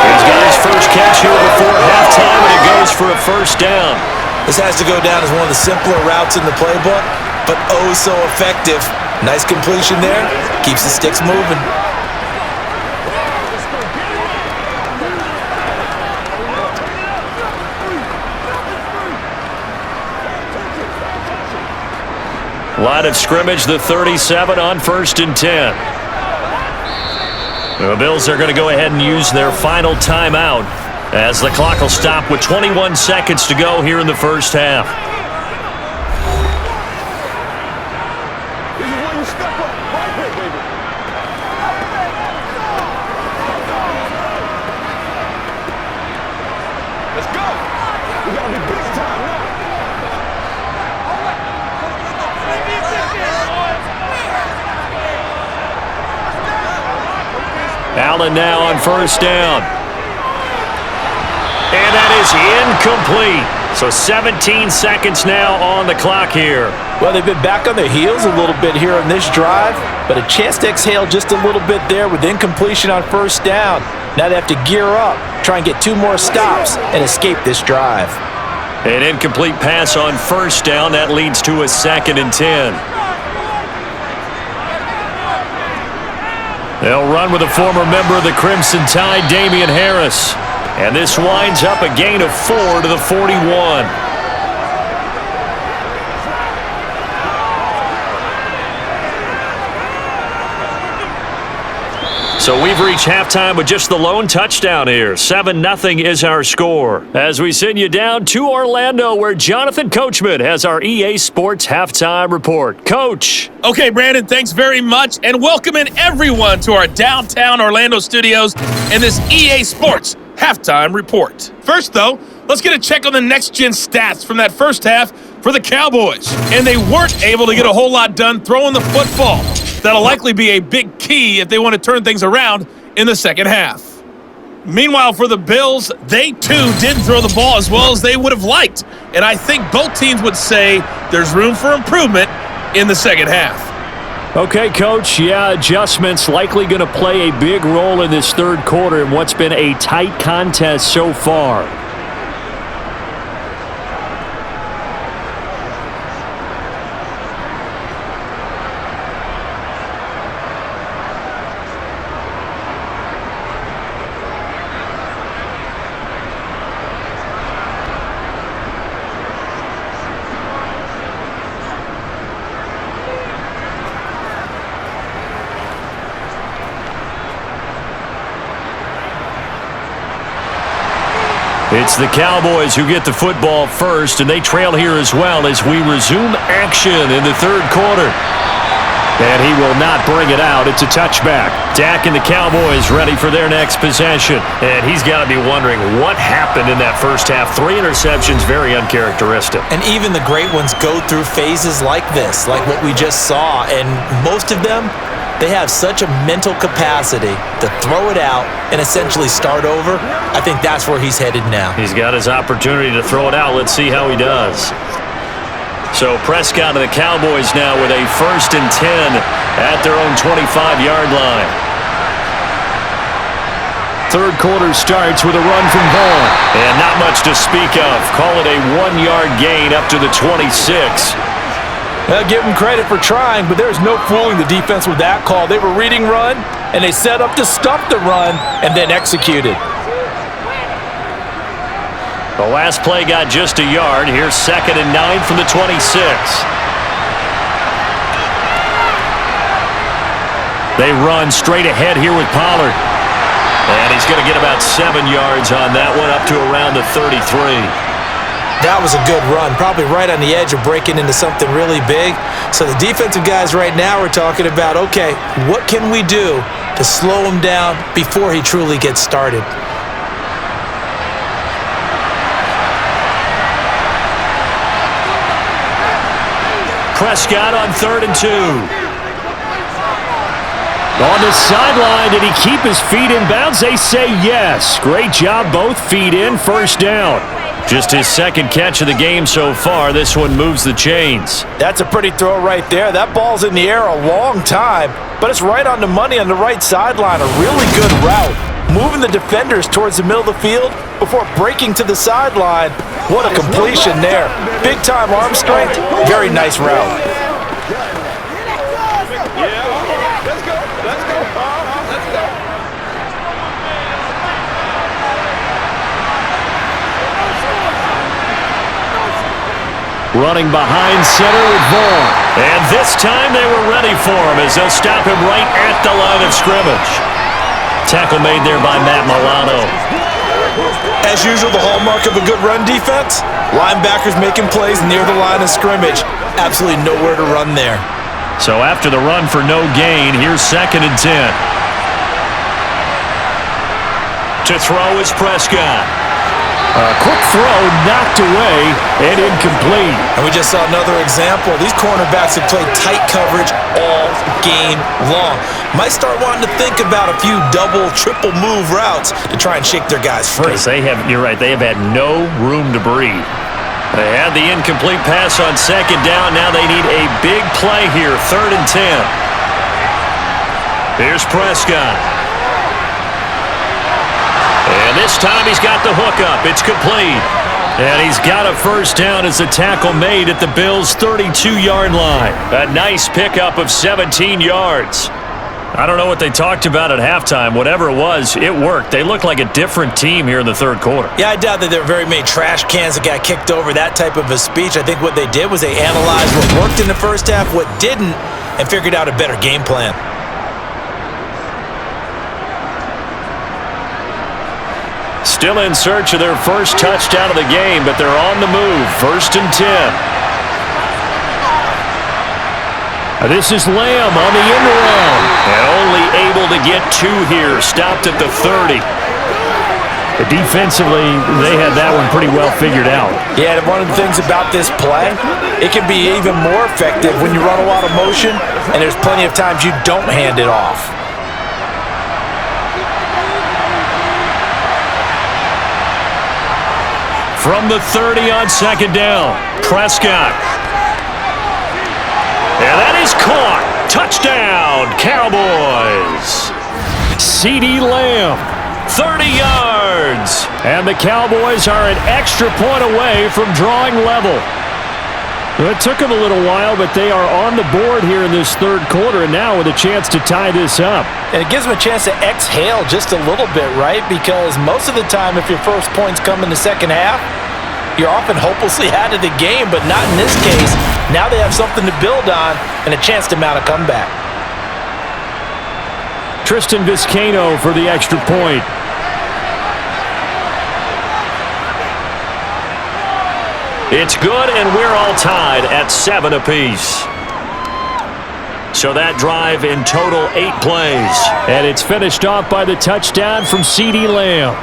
E: He's got his first catch here before halftime, and it goes for a first down.
C: This has to go down as one of the simpler routes in the playbook, but oh so effective. Nice completion there. Keeps the sticks moving.
E: Line of scrimmage, the 37 on 1st and 10. The Bills are going to go ahead and use their final timeout as the clock will stop with 21 seconds to go here in the first half.
D: This is where you step up. Right here, baby. Let's go. We got to be big time now.
E: Allen now on first down. And that is incomplete. So 17 seconds now on the clock here.
C: Well, they've been back on their heels a little bit here on this drive, but a chance to exhale just a little bit there with incompletion on first down. Now they have to gear up, try and get 2 more stops, and escape this drive.
E: An incomplete pass on first down. That leads to a 2nd and 10. They'll run with a former member of the Crimson Tide, Damian Harris. And this winds up a gain of 4 to the 41. So we've reached halftime with just the lone touchdown here. 7-0 is our score. As we send you down to Orlando, where Jonathan Coachman has our EA Sports halftime report. Coach.
F: Okay, Brandon, thanks very much, and welcoming everyone to our downtown Orlando studios and this EA Sports halftime report. First, though, let's get a check on the next-gen stats from that first half for the Cowboys. And they weren't able to get a whole lot done throwing the football. That'll likely be a big key if they want to turn things around in the second half. Meanwhile, for the Bills, they too didn't throw the ball as well as they would have liked. And I think both teams would say there's room for improvement in the second half.
E: Okay, Coach, yeah, adjustments likely going to play a big role in this third quarter in what's been a tight contest so far. It's the Cowboys who get the football first, and they trail here as well as we resume action in the third quarter. And he will not bring it out. It's a touchback. Dak and the Cowboys ready for their next possession. And he's got to be wondering what happened in that first half. 3 interceptions, very uncharacteristic.
C: And even the great ones go through phases like this, like what we just saw. And most of them, they have such a mental capacity to throw it out and essentially start over. I think that's where he's headed now.
E: He's got his opportunity to throw it out. Let's see how he does. So Prescott and the Cowboys now with a 1st and 10 at their own 25-yard line. Third quarter starts with a run from Vaughn. And not much to speak of. Call it a 1-yard gain up to the 26.
C: Well, give them credit for trying, but there's no fooling the defense with that call. They were reading run, and they set up to stop the run and then executed.
E: The last play got just a yard. Here's 2nd and 9 from the 26. They run straight ahead here with Pollard. And he's going to get about 7 yards on that one, up to around the 33.
C: That was a good run, probably right on the edge of breaking into something really big. So the defensive guys right now are talking about, okay, what can we do to slow him down before he truly gets started?
E: Prescott on 3rd and 2. On the sideline, did he keep his feet in bounds? They say yes. Great job, both feet in, first down. Just his second catch of the game so far. This one moves the chains.
C: That's a pretty throw right there. That ball's in the air a long time, but it's right on the money on the right sideline. A really good route. Moving the defenders towards the middle of the field before breaking to the sideline. What a completion there. Big-time arm strength. Very nice route.
D: Let's go. Let's go. Let's go.
E: Running behind center with Vaughn. And this time they were ready for him as they'll stop him right at the line of scrimmage. Tackle made there by Matt Milano.
C: As usual, the hallmark of a good run defense, linebackers making plays near the line of scrimmage. Absolutely nowhere to run there.
E: So after the run for no gain, here's 2nd and 10. To throw is Prescott. A quick throw knocked away and incomplete.
C: And we just saw another example. These cornerbacks have played tight coverage all game long. Might start wanting to think about a few double, triple move routes to try and shake their guys free.
E: You're right, they have had no room to breathe. They had the incomplete pass on 2nd down. Now they need a big play here, 3rd and 10. Here's Prescott. And this time he's got the hook up. It's complete. And he's got a first down as the tackle made at the Bills' 32-yard line. A nice pickup of 17 yards. I don't know what they talked about at halftime. Whatever it was, it worked. They look like a different team here in the 3rd quarter.
C: Yeah, I doubt that there were very many trash cans that got kicked over, that type of a speech. I think what they did was they analyzed what worked in the first half, what didn't, and figured out a better game plan.
E: Still in search of their first touchdown of the game, but they're on the move. 1st and 10. This is Lamb on the end around. And only able to get 2 here. Stopped at the 30.
B: Defensively, they had that one pretty well figured out.
C: Yeah, and one of the things about this play, it can be even more effective when you run a lot of motion, and there's plenty of times you don't hand it off.
E: From the 30 on 2nd down, Prescott. And that is caught. Touchdown, Cowboys. CeeDee Lamb, 30 yards. And the Cowboys are an extra point away from drawing level. It took them a little while, but they are on the board here in this 3rd quarter, and now with a chance to tie this up.
C: And it gives them a chance to exhale just a little bit, right? Because most of the time, if your first points come in the second half, you're often hopelessly out of the game, but not in this case. Now they have something to build on and a chance to mount a comeback.
B: Tristan Vizcaino for the extra point.
E: It's good, and we're all tied at 7 apiece. So that drive in total 8 plays.
B: And it's finished off by the touchdown from CeeDee Lamb.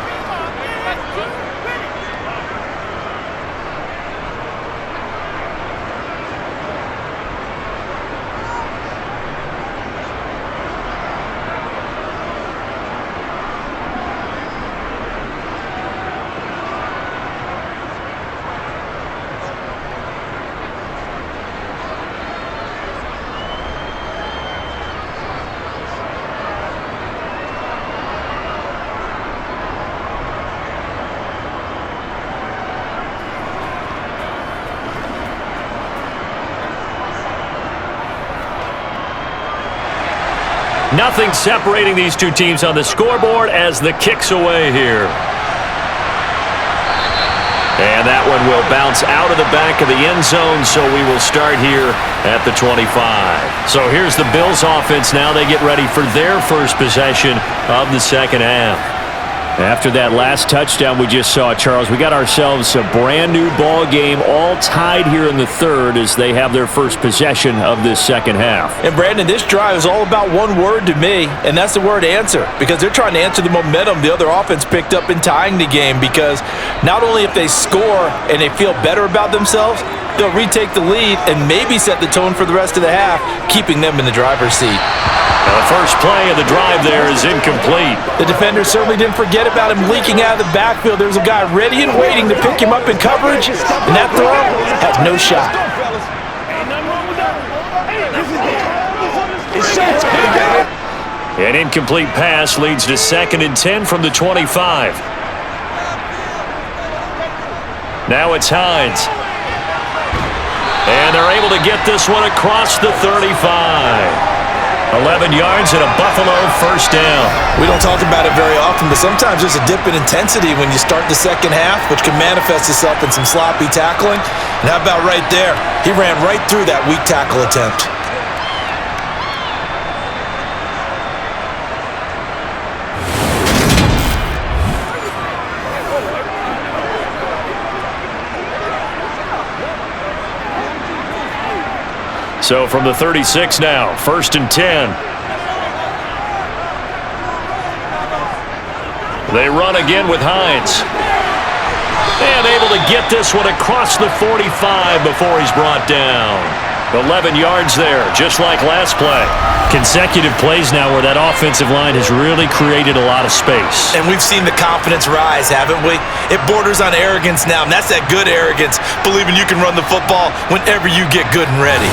E: Nothing separating these two teams on the scoreboard as the kick's away here. And that one will bounce out of the back of the end zone, so we will start here at the 25. So here's the Bills offense now. They get ready for their first possession of the second half.
B: After that last touchdown we just saw, Charles, we got ourselves a brand new ball game, all tied here in the 3rd as they have their first possession of this second half.
C: And Brandon, this drive is all about one word to me, and that's the word answer, because they're trying to answer the momentum the other offense picked up in tying the game, because not only if they score and they feel better about themselves, they'll retake the lead and maybe set the tone for the rest of the half, keeping them in the driver's seat.
E: Now, the first play of the drive there is incomplete.
C: The defender certainly didn't forget about him leaking out of the backfield. There was a guy ready and waiting to pick him up in coverage, and that throw had no shot.
E: An incomplete pass leads to 2nd and 10 from the 25. Now it's Hines. And they're able to get this one across the 35. 11 yards and a Buffalo first down.
C: We don't talk about it very often, but sometimes there's a dip in intensity when you start the second half, which can manifest itself in some sloppy tackling. And how about right there? He ran right through that weak tackle attempt.
E: So from the 36 now, 1st and 10. They run again with Hines. And able to get this one across the 45 before he's brought down. 11 yards there, just like last play.
B: Consecutive plays now where that offensive line has really created a lot of space.
C: And we've seen the confidence rise, haven't we? It borders on arrogance now, and that's that good arrogance, believing you can run the football whenever you get good and ready.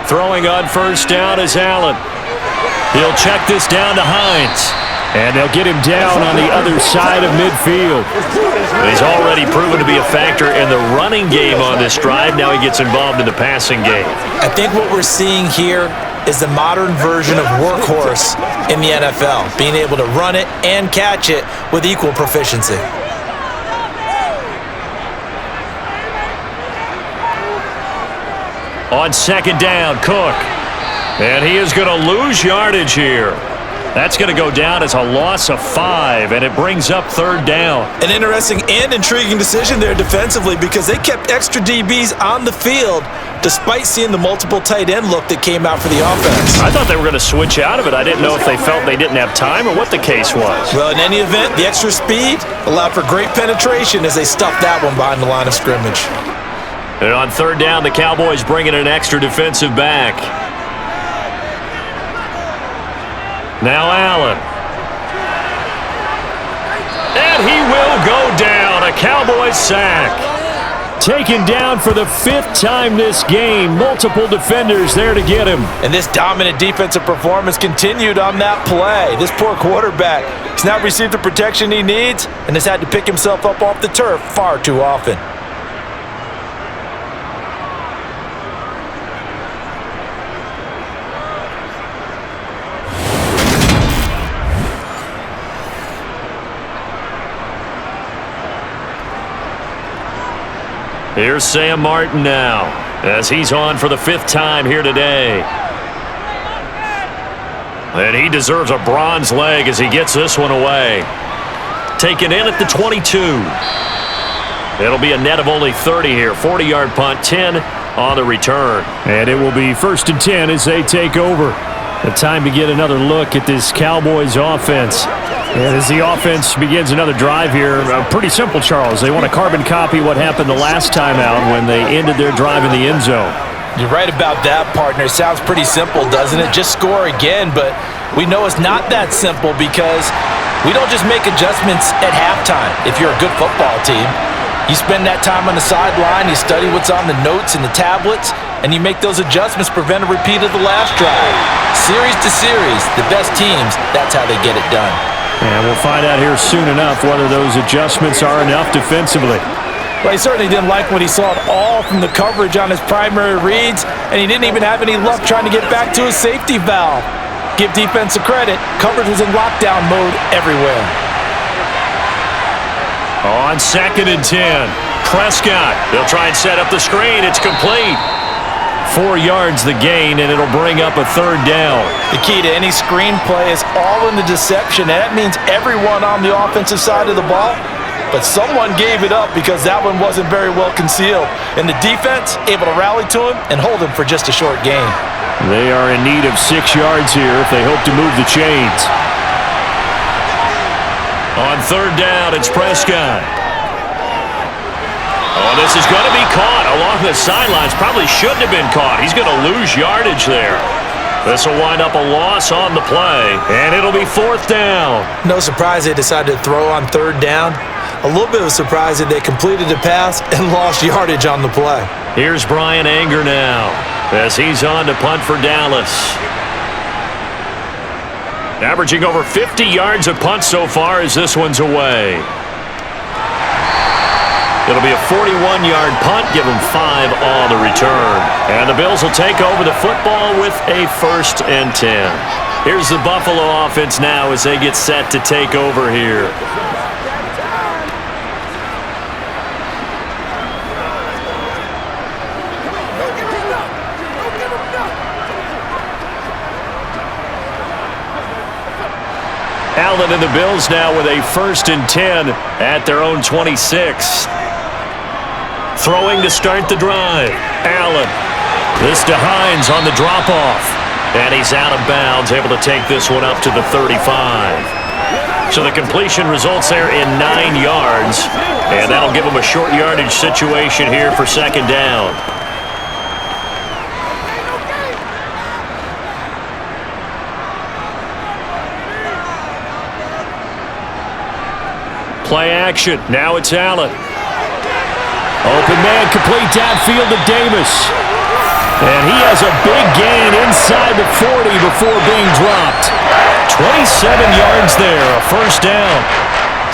E: Throwing on first down is Allen. He'll check this down to Hines.
B: And they'll get him down on the other side of midfield.
E: He's already proven to be a factor in the running game on this drive. Now he gets involved in the passing game.
C: I think what we're seeing here is the modern version of workhorse in the NFL, being able to run it and catch it with equal proficiency.
E: On 2nd down, Cook. And he is going to lose yardage here. That's going to go down as a loss of 5, and it brings up 3rd down.
C: An interesting and intriguing decision there defensively because they kept extra DBs on the field despite seeing the multiple tight end look that came out for the offense.
E: I thought they were going to switch out of it. I didn't know if they felt they didn't have time or what the case was.
C: Well, in any event, the extra speed allowed for great penetration as they stuffed that one behind the line of scrimmage.
E: And on 3rd down, the Cowboys bring in an extra defensive back. Now Allen. And he will go down. A Cowboys sack.
B: Taken down for the 5th time this game. Multiple defenders there to get him.
C: And this dominant defensive performance continued on that play. This poor quarterback has not received the protection he needs and has had to pick himself up off the turf far too often.
E: Here's Sam Martin now, as he's on for the 5th time here today. And he deserves a bronze leg as he gets this one away. Taken in at the 22. It'll be a net of only 30 here. 40-yard punt, 10 on the return.
B: And it will be 1st and 10 as they take over. The time to get another look at this Cowboys offense. And as the offense begins another drive here, pretty simple, Charles. They want to carbon copy what happened the last time out when they ended their drive in the end zone.
C: You're right about that, partner. It sounds pretty simple, doesn't it? Just score again, but we know it's not that simple because we don't just make adjustments at halftime if you're a good football team. You spend that time on the sideline, you study what's on the notes and the tablets, and you make those adjustments, prevent a repeat of the last drive. Series to series, the best teams, that's how they get it done.
B: And we'll find out here soon enough whether those adjustments are enough defensively.
C: Well, he certainly didn't like what he saw at all from the coverage on his primary reads, and he didn't even have any luck trying to get back to his safety valve. Give defense a credit, coverage was in lockdown mode everywhere.
E: On 2nd and 10, Prescott. They'll try and set up the screen. It's complete. 4 yards the gain, and it'll bring up a 3rd down.
C: The key to any screenplay is all in the deception, and that means everyone on the offensive side of the ball, but someone gave it up because that one wasn't very well concealed. And the defense able to rally to him and hold him for just a short gain.
B: They are in need of 6 yards here if they hope to move the chains.
E: On third down, it's Prescott. Oh, this is going to be caught along the sidelines. Probably shouldn't have been caught. He's going to lose yardage there. This will wind up a loss on the play, and it'll be fourth down.
C: No surprise they decided to throw on third down. A little bit of a surprise that they completed the pass and lost yardage on the play.
E: Here's Brian Anger now as he's on to punt for Dallas. Averaging over 50 yards a punt so far as this one's away. It'll be a 41-yard punt, give them 5 on the return. And the Bills will take over the football with a 1st and 10. Here's the Buffalo offense now as they get set to take over here. Allen and the Bills now with a 1st and 10 at their own 26. Throwing to start the drive. Allen. This to Hines on the drop-off. And he's out of bounds, able to take this one up to the 35. So the completion results there in 9 yards. And that'll give them a short yardage situation here for 2nd down. Play action. Now it's Allen. Open man complete downfield to Davis. And he has a big gain inside the 40 before being dropped. 27 yards there, a 1st down.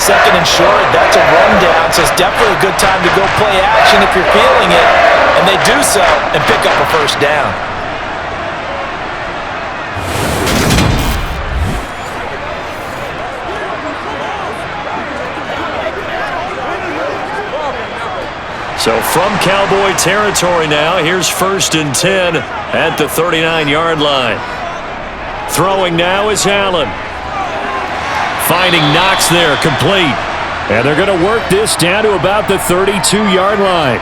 C: 2nd and short, that's a rundown, so it's definitely a good time to go play action if you're feeling it. And they do so and pick up a 1st down.
E: So from Cowboy territory now, here's 1st and 10 at the 39-yard line. Throwing now is Allen. Finding Knox there, complete. And they're going to work this down to about the 32-yard line.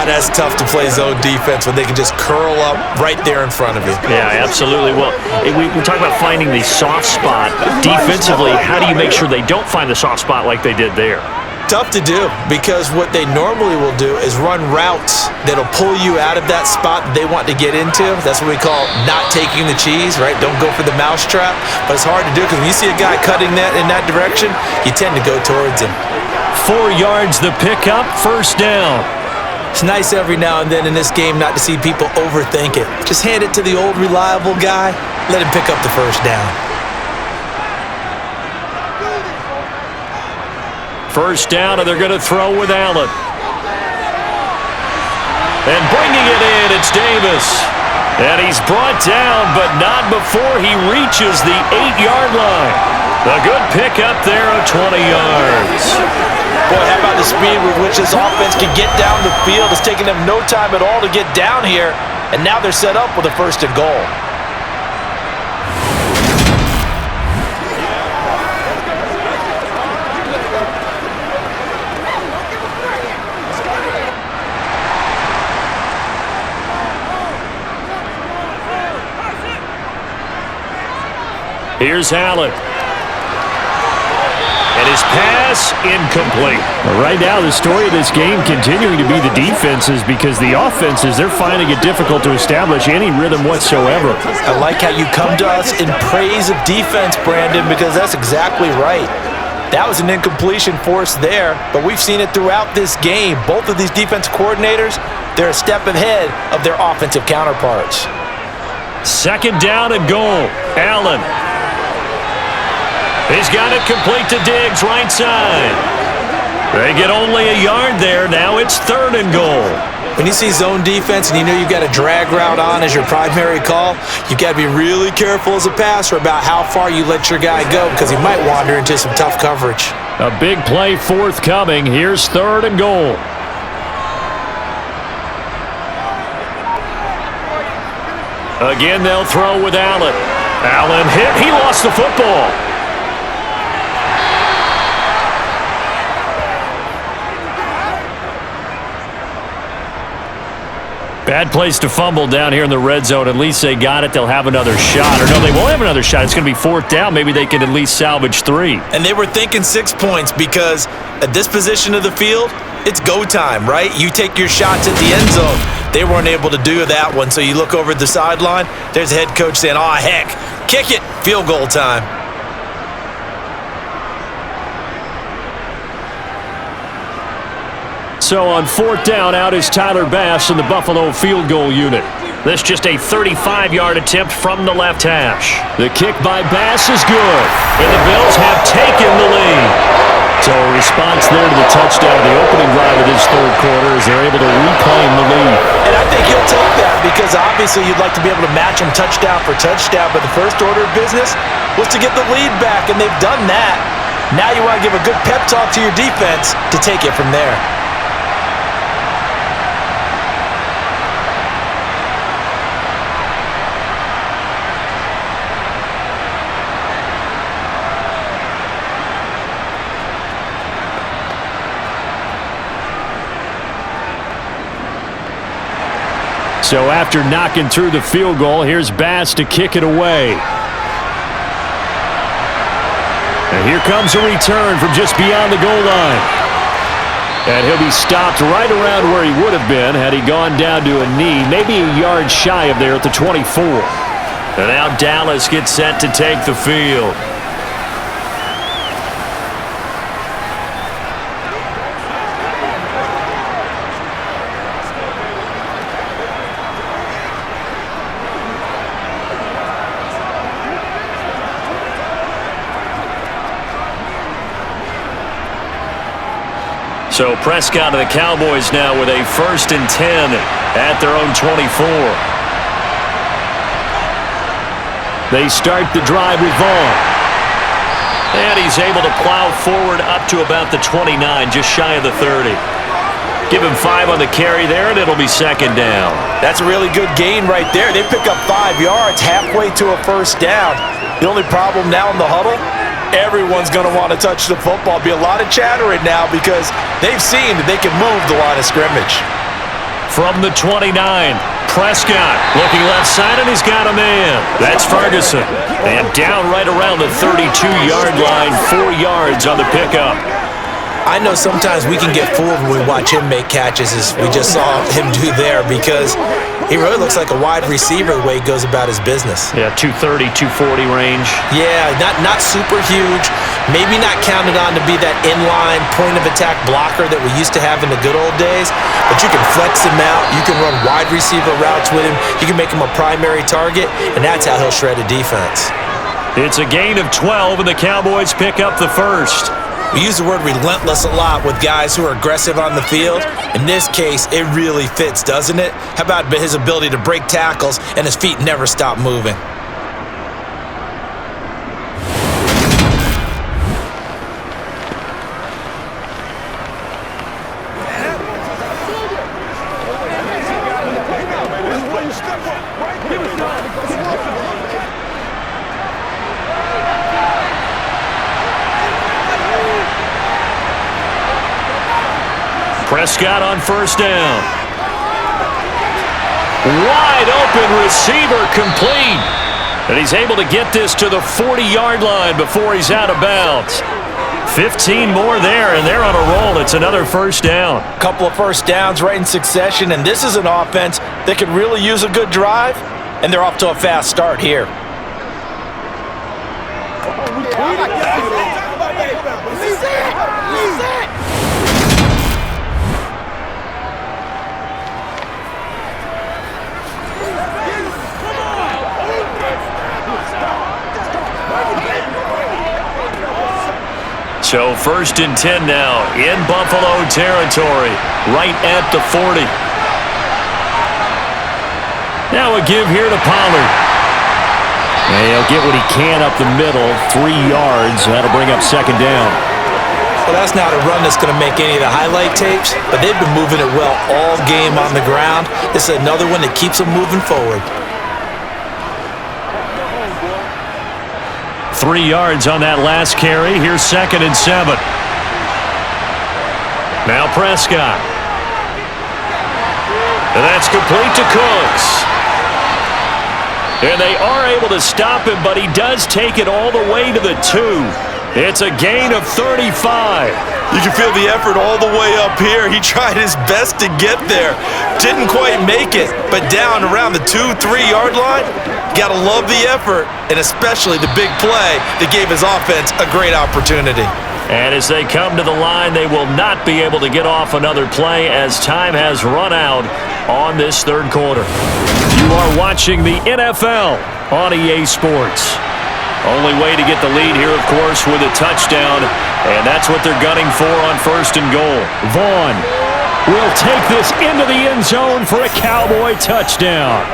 C: That's tough to play zone defense when they can just curl up right there in front of you.
E: Yeah, absolutely. Well, we talk about finding the soft spot. Defensively, how do you make sure they don't find the soft spot like they did there?
C: Tough to do because what they normally will do is run routes that'll pull you out of that spot that they want to get into. That's what we call not taking the cheese, right? Don't go for the mousetrap. But it's hard to do because when you see a guy cutting that in that direction, you tend to go towards him.
E: 4 yards the pickup, 1st down.
C: It's nice every now and then in this game not to see people overthink it. Just hand it to the old reliable guy, let him pick up the 1st down.
E: 1st down, and they're going to throw with Allen. And bringing it in, it's Davis. And he's brought down, but not before he reaches the 8-yard line. A good pickup there of 20 yards.
C: Boy, how about the speed with which this offense can get down the field? It's taking them no time at all to get down here, and now they're set up with a 1st and goal.
E: Here's Allen. And his pass incomplete.
B: Right now, the story of this game continuing to be the defenses because the offenses, they're finding it difficult to establish any rhythm whatsoever.
C: I like how you come to us in praise of defense, Brandon, because that's exactly right. That was an incompletion forced there, but we've seen it throughout this game. Both of these defense coordinators, they're a step ahead of their offensive counterparts.
E: 2nd down and goal. Allen. He's got it complete to Diggs, right side. They get only a yard there. Now it's 3rd and goal.
C: When you see zone defense and you know you've got a drag route on as your primary call, you've got to be really careful as a passer about how far you let your guy go because he might wander into some tough coverage.
B: A big play forthcoming. Here's 3rd and goal.
E: Again, they'll throw with Allen. Allen hit. He lost the football. Bad place to fumble down here in the red zone. At least they got it. They'll have another shot. Or no, they won't have another shot. It's going to be 4th down. Maybe they can at least salvage 3.
C: And they were thinking 6 points because at this position of the field, it's go time, right? You take your shots at the end zone. They weren't able to do that one, so you look over at the sideline, there's the head coach saying, "Oh, heck, kick it, field goal time."
E: So on 4th down, out is Tyler Bass in the Buffalo field goal unit. This just a 35-yard attempt from the left hash. The kick by Bass is good, and the Bills have taken the lead. So a response there to the touchdown of the opening drive of this 3rd quarter as they're able to reclaim the lead.
C: And I think he'll take that because obviously you'd like to be able to match him touchdown for touchdown, but the first order of business was to get the lead back, and they've done that. Now you want to give a good pep talk to your defense to take it from there.
E: So after knocking through the field goal, here's Bass to kick it away. And here comes a return from just beyond the goal line. And he'll be stopped right around where he would have been had he gone down to a knee, maybe a yard shy of there at the 24. And now Dallas gets set to take the field. So Prescott of the Cowboys now with a 1st and 10 at their own 24. They start the drive with Vaughn. And he's able to plow forward up to about the 29, just shy of the 30. Give him 5 on the carry there, and it'll be 2nd down.
C: That's a really good gain right there. They pick up 5 yards halfway to a 1st down. The only problem now in the huddle, everyone's going to want to touch the football. Be a lot of chattering now because they've seen that they can move the line of scrimmage.
E: From the 29, Prescott looking left side, and he's got a man. That's Ferguson. And down right around the 32-yard line, 4 yards on the pickup.
C: I know sometimes we can get fooled when we watch him make catches, as we just saw him do there, because he really looks like a wide receiver the way he goes about his business.
E: Yeah, 230, 240 range.
C: Yeah, not super huge. Maybe not counted on to be that inline point-of-attack blocker that we used to have in the good old days, but you can flex him out. You can run wide receiver routes with him. You can make him a primary target, and that's how he'll shred a defense.
E: It's a gain of 12, and the Cowboys pick up the 1st.
C: We use the word relentless a lot with guys who are aggressive on the field. In this case, it really fits, doesn't it? How about his ability to break tackles and his feet never stop moving?
E: Prescott on 1st down. Wide open receiver complete. And he's able to get this to the 40-yard line before he's out of bounds. 15 more there, and they're on a roll. It's another 1st down.
C: A couple of 1st downs right in succession, and this is an offense that could really use a good drive, and they're off to a fast start here.
E: So 1st and 10 now in Buffalo territory, right at the 40. Now a give here to Pollard. And he'll get what he can up the middle, 3 yards. That'll bring up 2nd down.
C: Well, that's not a run that's going to make any of the highlight tapes, but they've been moving it well all game on the ground. This is another one that keeps them moving forward.
E: 3 yards on that last carry. Here's 2nd and 7. Now Prescott. And that's complete to Cooks. And they are able to stop him, but he does take it all the way to the 2. It's a gain of 35.
C: You can feel the effort all the way up here. He tried his best to get there. Didn't quite make it, but down around the 2-3 yard line, gotta love the effort, and especially the big play that gave his offense a great opportunity.
E: And as they come to the line, they will not be able to get off another play as time has run out on this third quarter. You are watching the NFL on EA Sports. Only way to get the lead here, of course, with a touchdown, and that's what they're gunning for on 1st and goal.
B: Vaughn will take this into the end zone for a Cowboy touchdown.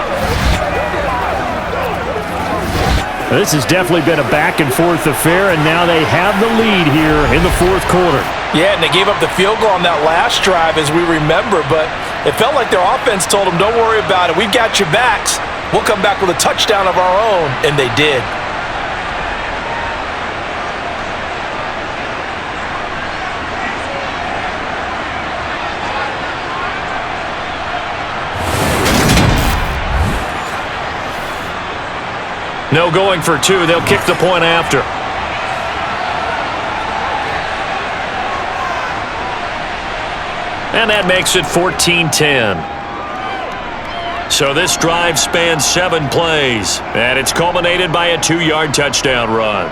B: This has definitely been a back-and-forth affair, and now they have the lead here in the fourth quarter.
C: Yeah, and they gave up the field goal on that last drive, as we remember, but it felt like their offense told them, don't worry about it. We've got your backs. We'll come back with a touchdown of our own, and they did.
E: No going for 2. They'll kick the point after. And that makes it 14-10. So this drive spans 7 plays, and it's culminated by a 2-yard touchdown run.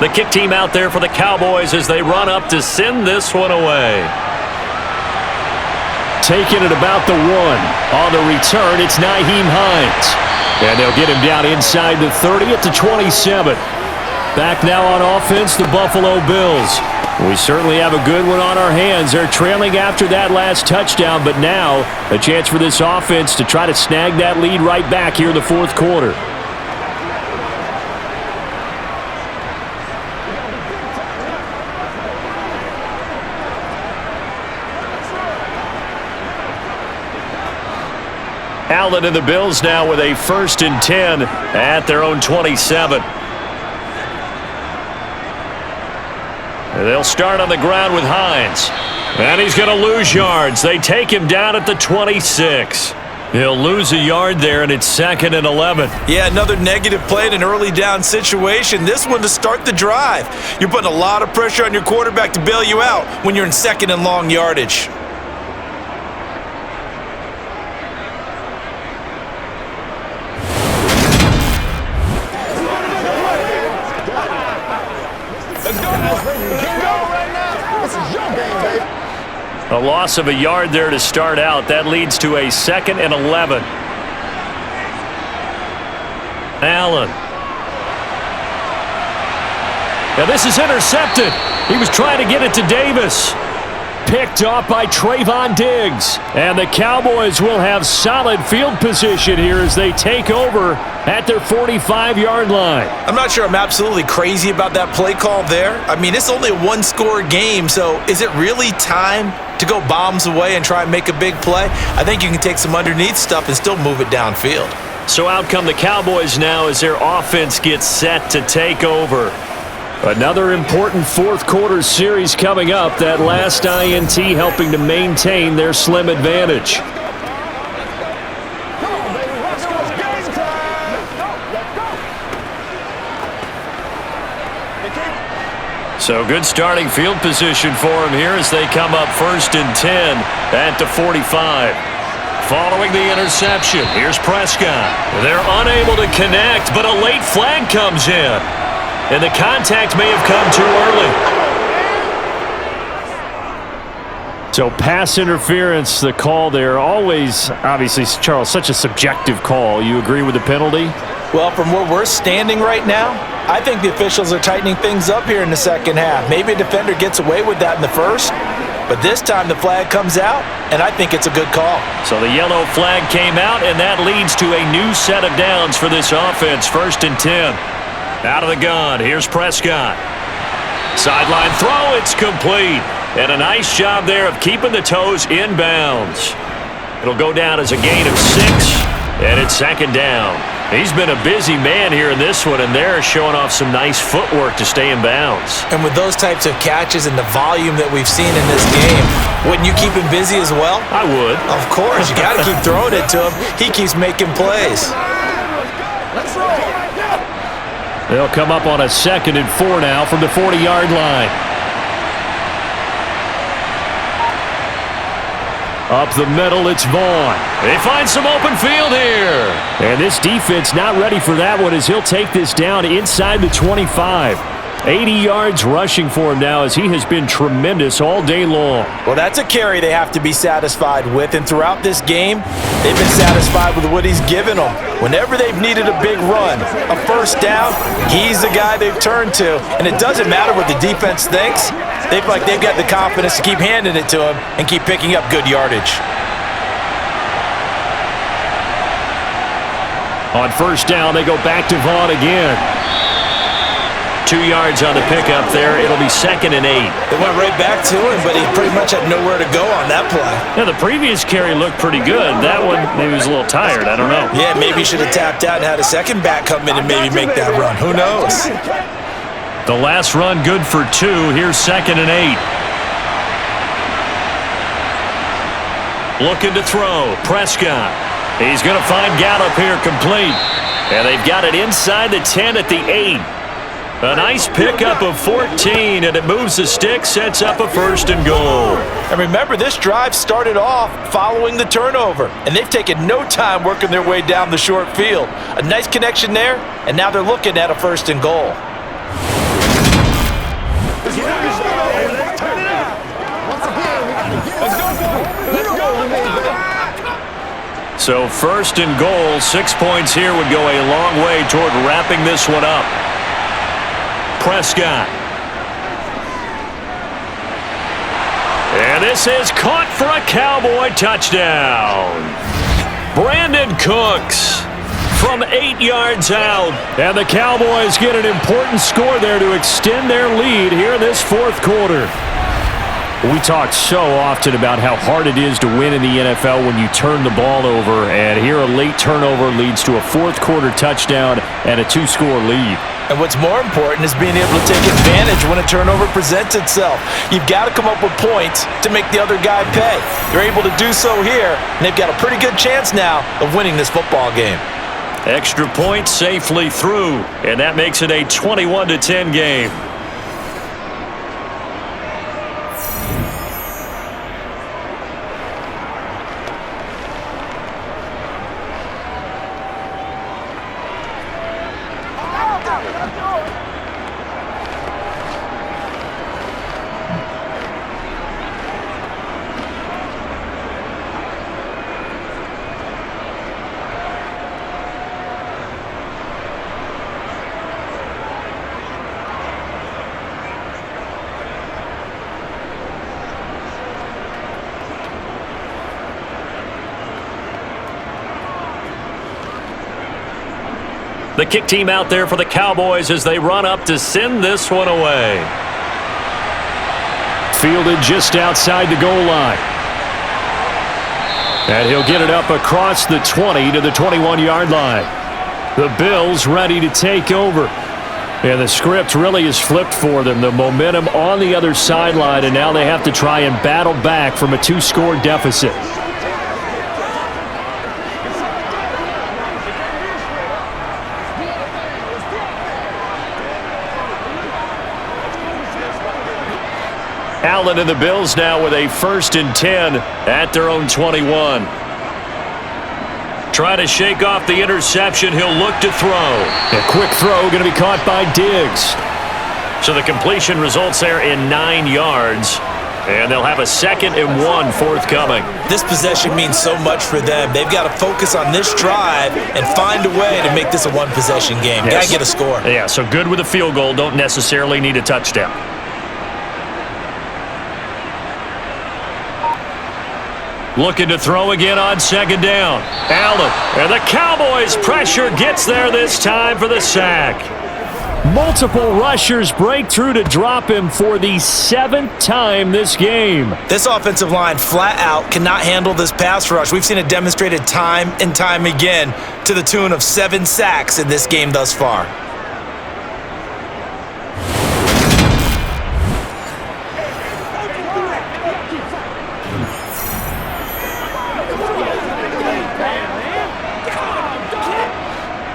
E: The kick team out there for the Cowboys as they run up to send this one away.
B: Taking it about the 1. On the return, it's Nyheim Hines. And they'll get him down inside the 30 at the 27. Back now on offense, the Buffalo Bills. We certainly have a good one on our hands. They're trailing after that last touchdown, but now a chance for this offense to try to snag that lead right back here in the fourth quarter.
E: Allen and the Bills now with a 1st and 10 at their own 27. And they'll start on the ground with Hines. And he's going to lose yards. They take him down at the 26. He'll lose a yard there, and it's 2nd and 11.
C: Yeah, another negative play in an early down situation. This one to start the drive. You're putting a lot of pressure on your quarterback to bail you out when you're in 2nd and long yardage.
E: A loss of a yard there to start out. That leads to a 2nd and 11. Allen. Now this is intercepted. He was trying to get it to Davis. Picked off by Trayvon Diggs. And the Cowboys will have solid field position here as they take over at their 45-yard line.
C: I'm not sure I'm absolutely crazy about that play call there. I mean, it's only a 1-score game, so is it really time to go bombs away and try and make a big play? I think you can take some underneath stuff and still move it downfield.
E: So out come the Cowboys now as their offense gets set to take over.
B: Another important fourth quarter series coming up. That last INT helping to maintain their slim advantage.
E: So good starting field position for him here as they come up 1st and 10 at the 45. Following the interception, here's Prescott. They're unable to connect, but a late flag comes in. And the contact may have come too early.
B: So pass interference, the call there, always, obviously, Charles, such a subjective call. You agree with the penalty?
C: Well, from where we're standing right now, I think the officials are tightening things up here in the second half. Maybe a defender gets away with that in the first, but this time the flag comes out, and I think it's a good call.
E: So the yellow flag came out, and that leads to a new set of downs for this offense. 1st and 10. Out of the gun, here's Prescott. Sideline throw, it's complete. And a nice job there of keeping the toes in bounds. It'll go down as a gain of 6, and it's 2nd down. He's been a busy man here in this one, and they're showing off some nice footwork to stay in bounds.
C: And with those types of catches and the volume that we've seen in this game, wouldn't you keep him busy as well?
E: I would.
C: Of course, you got to keep throwing it to him. He keeps making plays.
B: They'll come up on a 2nd and 4 now from the 40-yard line. Up the middle, it's Vaughn.
E: They find some open field here.
B: And this defense not ready for that one as he'll take this down inside the 25. 80 yards rushing for him now as he has been tremendous all day long.
C: Well, that's a carry they have to be satisfied with, and throughout this game, they've been satisfied with what he's given them. Whenever they've needed a big run, a first down, he's the guy they've turned to. And it doesn't matter what the defense thinks. They feel like they've got the confidence to keep handing it to him and keep picking up good yardage.
B: On 1st down, they go back to Vaughn again.
E: 2 yards on the pickup there. It'll be 2nd and 8.
C: They went right back to him, but he pretty much had nowhere to go on that play.
E: Yeah, the previous carry looked pretty good. That one, maybe he was a little tired. I don't know.
C: Yeah, maybe he should have tapped out and had a second back come in and maybe make that run. Who knows?
E: The last run good for 2. Here's 2nd and 8. Looking to throw. Prescott. He's going to find Gallup here complete. And they've got it inside the 10 at the 8. A nice pickup of 14, and it moves the stick, sets up a 1st and goal.
C: And remember, this drive started off following the turnover, and they've taken no time working their way down the short field. A nice connection there, and now they're looking at a 1st and goal.
E: So 1st and goal, 6 points here would go a long way toward wrapping this one up. Prescott. And this is caught for a Cowboy touchdown. Brandon Cooks from 8 yards out.
B: And the Cowboys get an important score there to extend their lead here in this 4th quarter. We talk so often about how hard it is to win in the NFL when you turn the ball over, and here a late turnover leads to a 4th quarter touchdown and a 2-score lead.
C: And what's more important is being able to take advantage when a turnover presents itself. You've got to come up with points to make the other guy pay. They're able to do so here, and they've got a pretty good chance now of winning this football game.
E: Extra point safely through, and that makes it a 21-10 game. The kick team out there for the Cowboys as they run up to send this one away.
B: Fielded just outside the goal line. And he'll get it up across the 20 to the 21-yard line. The Bills ready to take over. And the script really is flipped for them. The momentum on the other sideline, and now they have to try and battle back from a 2-score deficit.
E: Allen and the Bills now with a 1st and 10 at their own 21. Try to shake off the interception. He'll look to throw.
B: A quick throw going to be caught by Diggs.
E: So the completion results there in 9 yards. And they'll have a 2nd and 1 forthcoming.
C: This possession means so much for them. They've got to focus on this drive and find a way to make this a one-possession game.
E: Yes.
C: Got to get a score.
E: Yeah, so good with a field goal. Don't necessarily need a touchdown. Looking to throw again on 2nd down. Allen. And the Cowboys pressure gets there this time for the sack. Multiple rushers break through to drop him for the 7th time this game.
C: This offensive line flat out cannot handle this pass rush. We've seen it demonstrated time and time again to the tune of 7 sacks in this game thus far.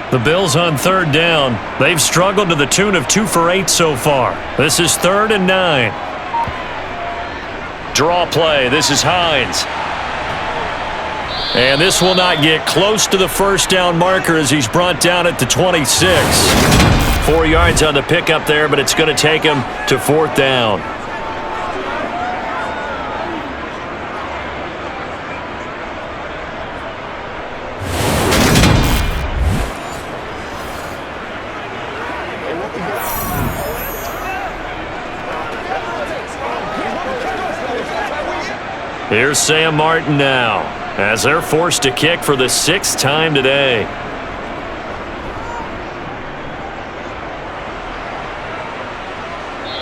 E: The Bills on 3rd down. They've struggled to the tune of 2 for 8 so far. This is 3rd and 9. Draw play. This is Hines. And this will not get close to the 1st down marker as he's brought down at the 26. 4 yards on the pickup there, but it's going to take him to 4th down. Here's Sam Martin now, as they're forced to kick for the 6th time today.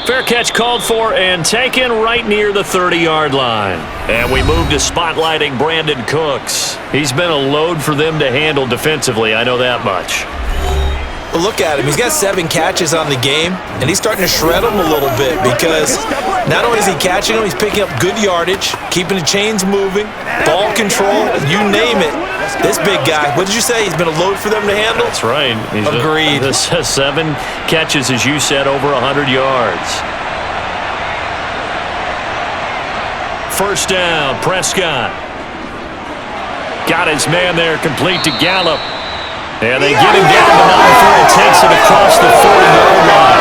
E: Fair catch called for and taken right near the 30-yard line. And we move to spotlighting Brandon Cooks. He's been a load for them to handle defensively, I know that much.
C: But look at him. He's got 7 catches on the game, and he's starting to shred them a little bit because not only is he catching them, he's picking up good yardage, keeping the chains moving, ball control, you name it. This big guy, what did you say? He's been a load for them to handle?
E: That's right.
C: Agreed.
E: 7 catches, as you said, over 100 yards. 1st down, Prescott. Got his man there, complete to Gallup. And they get him down to 9 before he takes it across the 40-yard line.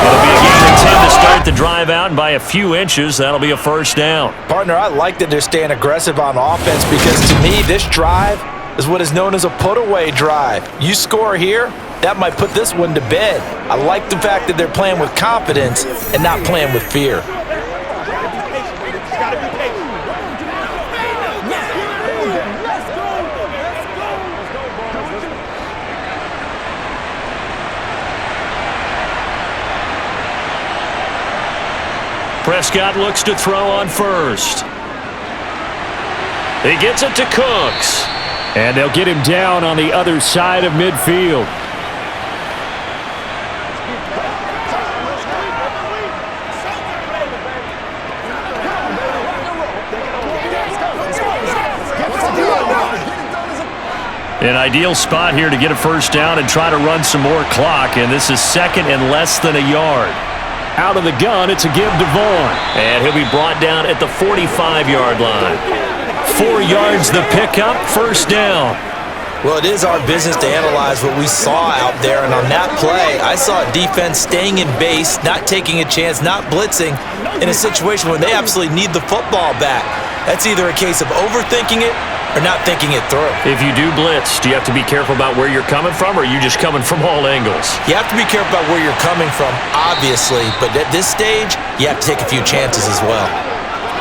E: It'll be a gain of 10 to start the drive out, and by a few inches, that'll be a 1st down.
C: Partner, I like that they're staying aggressive on offense because, to me, this drive is what is known as a put-away drive. You score here, that might put this one to bed. I like the fact that they're playing with confidence and not playing with fear.
E: Prescott looks to throw on 1st. He gets it to Cooks. And they'll get him down on the other side of midfield. An ideal spot here to get a 1st down and try to run some more clock. And this is 2nd and less than a yard. Out of the gun, it's a give to Vaughn. And he'll be brought down at the 45-yard line. 4 yards the pickup, 1st down.
C: Well, it is our business to analyze what we saw out there, and on that play, I saw a defense staying in base, not taking a chance, not blitzing, in a situation where they absolutely need the football back. That's either a case of overthinking it or not thinking it through.
E: If you do blitz, do you have to be careful about where you're coming from, or are you just coming from all angles?
C: You have to be careful about where you're coming from, obviously, but at this stage, you have to take a few chances as well.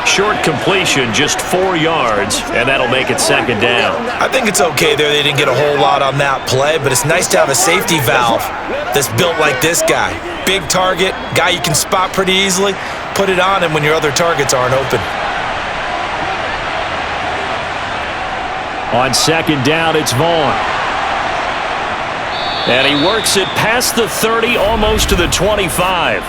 E: Short completion, just 4 yards, and that'll make it 2nd down.
C: I think it's okay there. They didn't get a whole lot on that play, but it's nice to have a safety valve that's built like this guy. Big target, guy you can spot pretty easily. Put it on him when your other targets aren't open.
E: On 2nd down, it's Vaughn. And he works it past the 30, almost to the 25.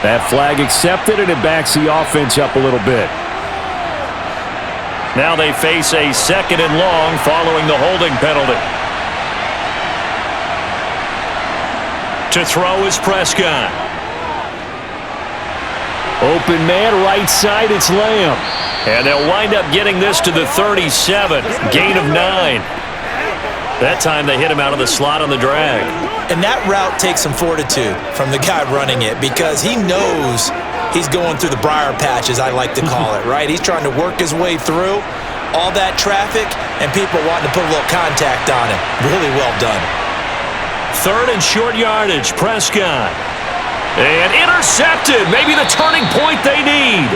E: That flag accepted, and it backs the offense up a little bit. Now they face a 2nd and long following the holding penalty. To throw is Prescott. Open man, right side, it's Lamb. And they'll wind up getting this to the 37. Gain of 9. That time they hit him out of the slot on the drag.
C: And that route takes some fortitude from the guy running it because he knows he's going through the briar patch, as I like to call it, right? He's trying to work his way through all that traffic and people wanting to put a little contact on him. Really well done.
E: Third and short yardage, Prescott. And intercepted, maybe the turning point they need.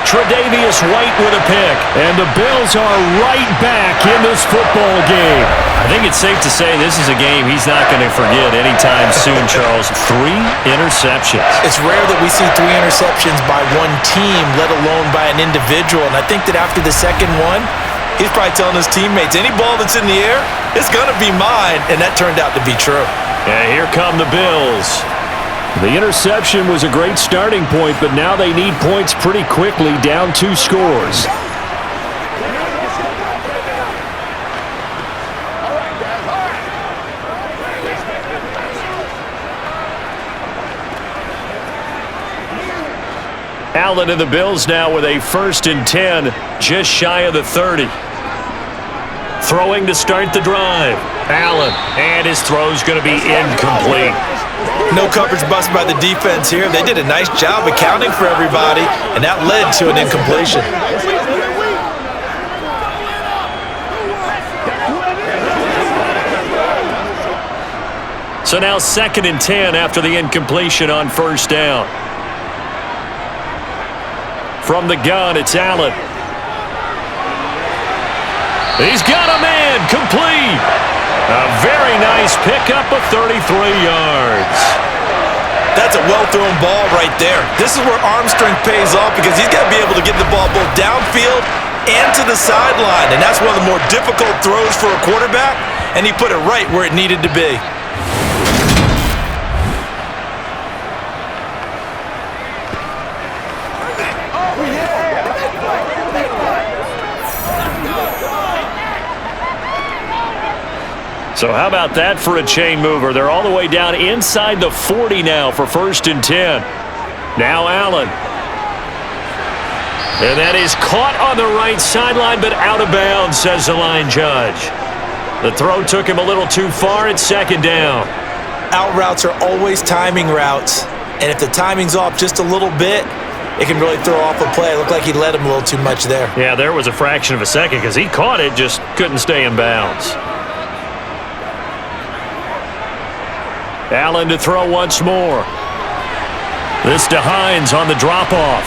E: Tre'Davious White with a pick.
B: And the Bills are right back in this football game.
E: I think it's safe to say this is a game he's not going to forget anytime soon, Charles. 3 interceptions.
C: It's rare that we see 3 interceptions by one team, let alone by an individual. And I think that after the second one, he's probably telling his teammates, any ball that's in the air, it's going to be mine. And that turned out to be true.
E: And here come the Bills.
B: The interception was a great starting point, but now they need points pretty quickly, down 2 scores.
E: Allen and the Bills now with a 1st and 10, just shy of the 30. Throwing to start the drive. Allen, and his throw's going to be incomplete.
C: No coverage bust by the defense here. They did a nice job accounting for everybody, and that led to an incompletion.
E: So now 2nd and 10 after the incompletion on 1st down. From the gun, it's Allen. He's got a man, complete. A very nice pickup of 33 yards.
C: That's a well-thrown ball right there. This is where arm strength pays off because he's got to be able to get the ball both downfield and to the sideline, and that's one of the more difficult throws for a quarterback, and he put it right where it needed to be.
E: So how about that for a chain mover? They're all the way down inside the 40 now for 1st and 10. Now Allen. And that is caught on the right sideline, but out of bounds, says the line judge. The throw took him a little too far. It's 2nd down.
C: Out routes are always timing routes, and if the timing's off just a little bit, it can really throw off a play. It looked like he let him a little too much there.
E: Yeah, there was a fraction of a second because he caught it, just couldn't stay in bounds. Allen to throw once more. This to Hines on the drop-off.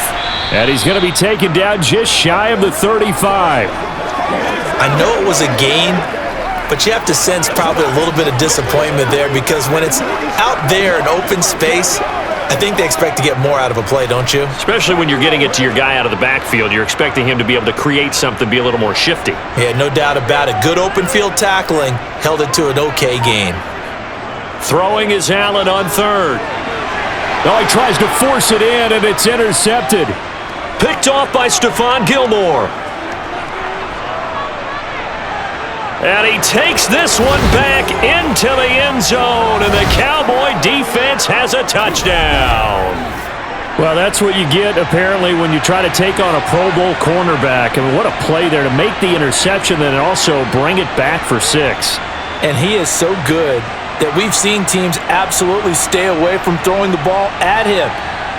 B: And he's going to be taken down just shy of the 35.
C: I know it was a gain, but you have to sense probably a little bit of disappointment there because when it's out there in open space, I think they expect to get more out of a play, don't you?
E: Especially when you're getting it to your guy out of the backfield. You're expecting him to be able to create something, be a little more shifty.
C: Yeah, no doubt about it. Good open field tackling held it to an okay gain.
E: Throwing is Allen on 3rd.
B: Oh, he tries to force it in, and it's intercepted.
E: Picked off by Stephon Gilmore. And he takes this one back into the end zone, and the Cowboy defense has a touchdown.
B: Well, that's what you get, apparently, when you try to take on a Pro Bowl cornerback. I mean, what a play there to make the interception and also bring it back for 6.
C: And he is so good that we've seen teams absolutely stay away from throwing the ball at him.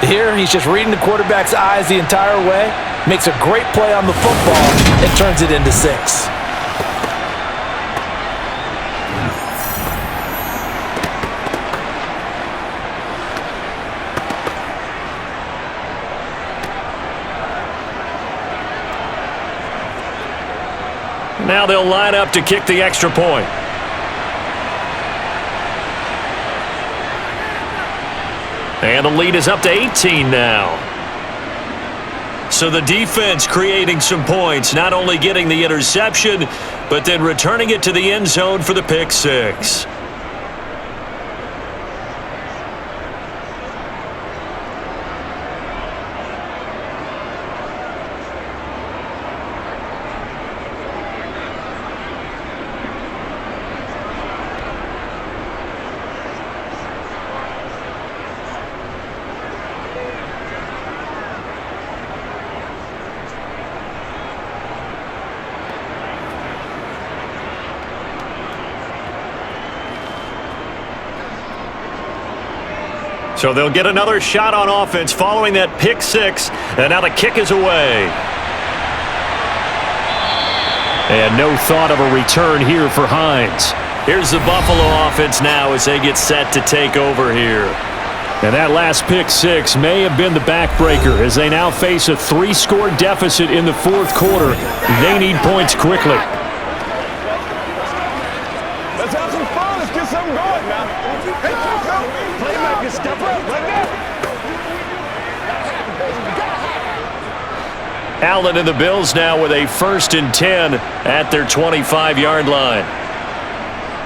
C: Here, he's just reading the quarterback's eyes the entire way, makes a great play on the football, and turns it into 6.
E: Now they'll line up to kick the extra point. And the lead is up to 18 now. So the defense creating some points, not only getting the interception, but then returning it to the end zone for the pick 6. So they'll get another shot on offense following that pick six, and now the kick is away. And no thought of a return here for Hines. Here's the Buffalo offense now as they get set to take over here. And that last pick six may have been the backbreaker as they now face a 3-score deficit in the fourth quarter. They need points quickly.
D: Let's have some fun. Let's get something going now. Hey, playmaker, step up. Right there.
E: Allen and the Bills now with a 1st and 10 at their 25-yard line.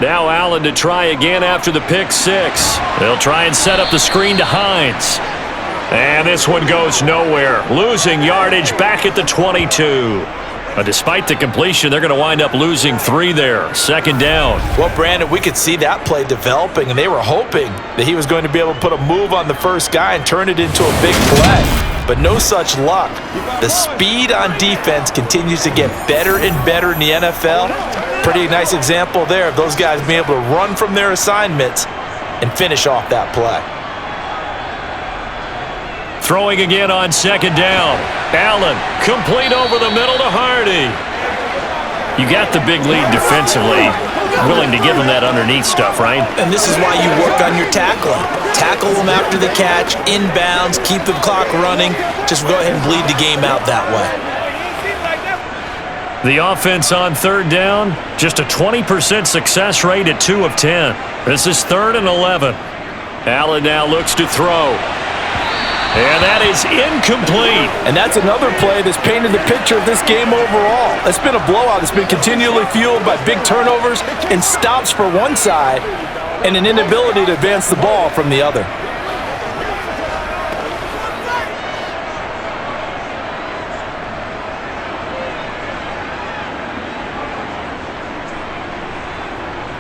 E: Now Allen to try again after the pick six. They'll try and set up the screen to Hines. And this one goes nowhere. Losing yardage back at the 22. Despite the completion, they're going to wind up losing 3 there. 2nd down.
C: Well, Brandon, we could see that play developing, and they were hoping that he was going to be able to put a move on the first guy and turn it into a big play. But no such luck. The speed on defense continues to get better and better in the NFL. Pretty nice example there of those guys being able to run from their assignments and finish off that play.
E: Throwing again on 2nd down. Allen, complete over the middle to Hardy. You got the big lead defensively. Willing to give them that underneath stuff, right?
C: And this is why you work on your tackling. Tackle them after the catch, inbounds, keep the clock running. Just go ahead and bleed the game out that way.
E: The offense on 3rd down, just a 20% success rate at 2 of 10. This is 3rd and 11. Allen now looks to throw. And that is incomplete.
G: And that's another play that's painted the picture of this game overall. It's been a blowout. It's been continually fueled by big turnovers and stops for one side and an inability to advance the ball from the other.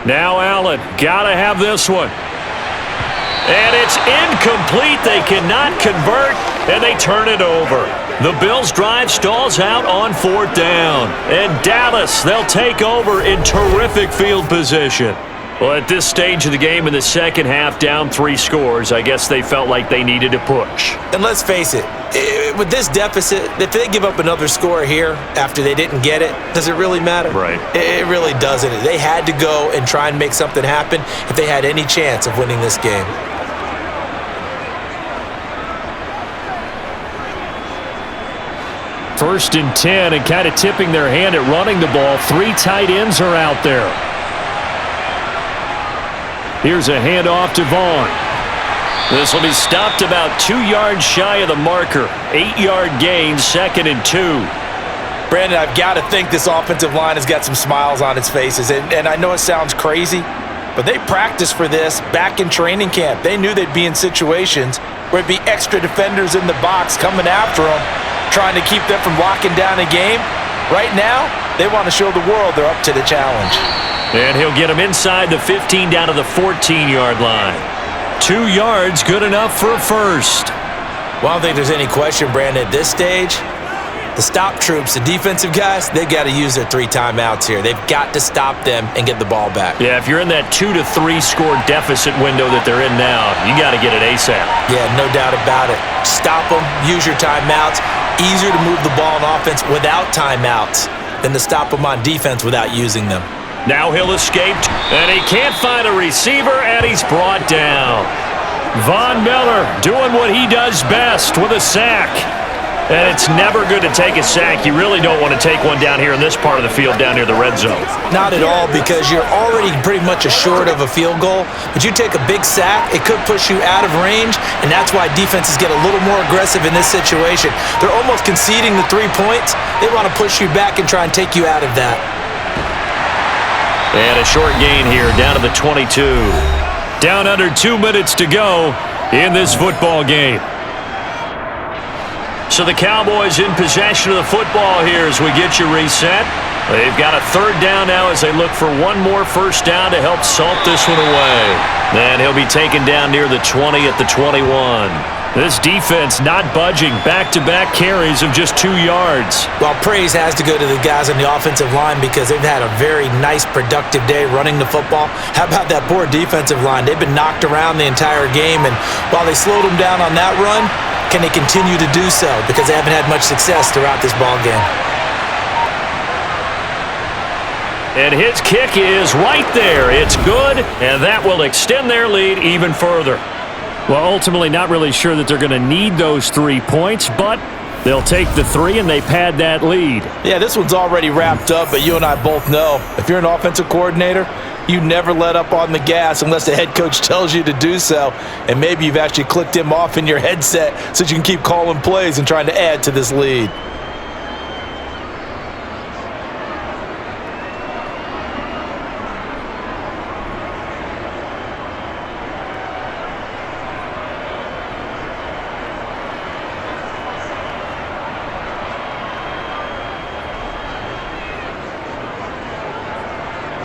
E: Now Allen, gotta have this one. And it's incomplete. They cannot convert, and they turn it over. The Bills' drive stalls out on 4th down. And Dallas, they'll take over in terrific field position. Well, at this stage of the game in the second half, down 3 scores, I guess they felt like they needed to push.
C: And let's face it, with this deficit, if they give up another score here after they didn't get it, does it really matter?
E: Right.
C: It really doesn't. They had to go and try and make something happen if they had any chance of winning this game.
E: First and 10, and kind of tipping their hand at running the ball. 3 tight ends are out there. Here's a handoff to Vaughn. This will be stopped about 2 yards shy of the marker. 8-yard gain, 2nd and 2.
C: Brandon, I've got to think this offensive line has got some smiles on its faces. And I know it sounds crazy, but they practiced for this back in training camp. They knew they'd be in situations where it'd be extra defenders in the box coming after them, trying to keep them from locking down a game. Right now, they want to show the world they're up to the challenge.
E: And he'll get him inside the 15 down to the 14-yard line. 2 yards, good enough for a first.
C: Well, I don't think there's any question, Brandon, at this stage, the stop troops, the defensive guys, they've got to use their 3 timeouts here. They've got to stop them and get the ball back.
E: Yeah, if you're in that 2 to 3 score deficit window that they're in now, you got to get it ASAP.
C: Yeah, no doubt about it. Stop them, use your timeouts. Easier to move the ball on offense without timeouts than to stop them on defense without using them.
E: Now Hill escaped, and he can't find a receiver, and he's brought down. Von Miller doing what he does best with a sack. And it's never good to take a sack. You really don't want to take one down here in this part of the field down near the red zone.
C: Not at all, because you're already pretty much assured of a field goal. But you take a big sack, it could push you out of range, and that's why defenses get a little more aggressive in this situation. They're almost conceding the 3 points. They want to push you back and try and take you out of that.
E: And a short gain here down to the 22. Down under 2 minutes to go in this football game. So the Cowboys in possession of the football here as we get you reset. They've got a 3rd down now as they look for one more first down to help salt this one away. And he'll be taken down near the 20 at the 21. This defense not budging. Back-to-back carries of just 2 yards.
C: Well, praise has to go to the guys on the offensive line because they've had a very nice, productive day running the football. How about that poor defensive line? They've been knocked around the entire game, and while they slowed them down on that run, can they continue to do so? Because they haven't had much success throughout this ball game.
E: And his kick is right there. It's good, and that will extend their lead even further.
B: Well, ultimately not really sure that they're going to need those 3 points, but they'll take the 3 and they pad that lead.
G: Yeah, this one's already wrapped up, but you and I both know if you're an offensive coordinator, you never let up on the gas unless the head coach tells you to do so, and maybe you've actually clicked him off in your headset so you can keep calling plays and trying to add to this lead.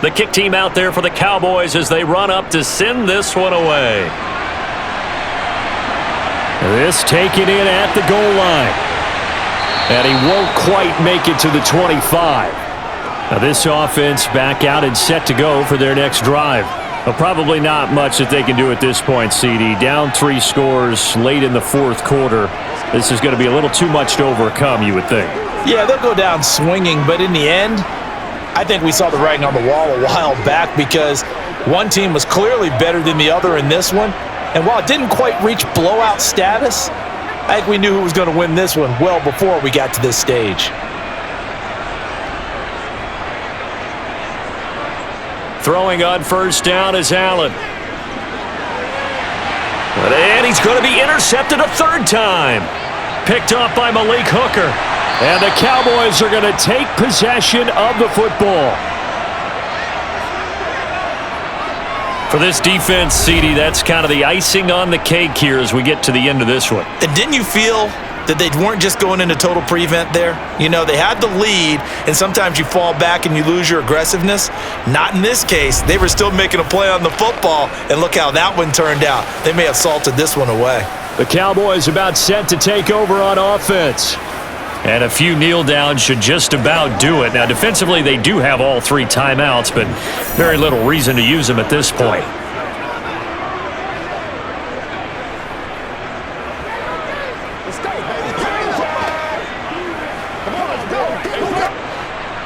E: The kick team out there for the Cowboys as they run up to send this one away.
B: This taken in at the goal line. And he won't quite make it to the 25. Now this offense back out and set to go for their next drive. Well, probably not much that they can do at this point, CD. Down 3 scores late in the 4th quarter. This is going to be a little too much to overcome, you would think.
G: Yeah, they'll go down swinging, but in the end, I think we saw the writing on the wall a while back because one team was clearly better than the other in this one. And while it didn't quite reach blowout status, I think we knew who was going to win this one well before we got to this stage.
E: Throwing on first down is Allen. And he's going to be intercepted a 3rd time. Picked up by Malik Hooker.
B: And the Cowboys are going to take possession of the football.
E: For this defense, CD, that's kind of the icing on the cake here as we get to the end of this one.
C: And didn't you feel that they weren't just going into total prevent there? You know, they had the lead, and sometimes you fall back and you lose your aggressiveness. Not in this case. They were still making a play on the football, and look how that one turned out. They may have salted this one away.
B: The Cowboys about set to take over on offense.
E: And a few kneel downs should just about do it. Now, defensively, they do have all 3 timeouts, but very little reason to use them at this point.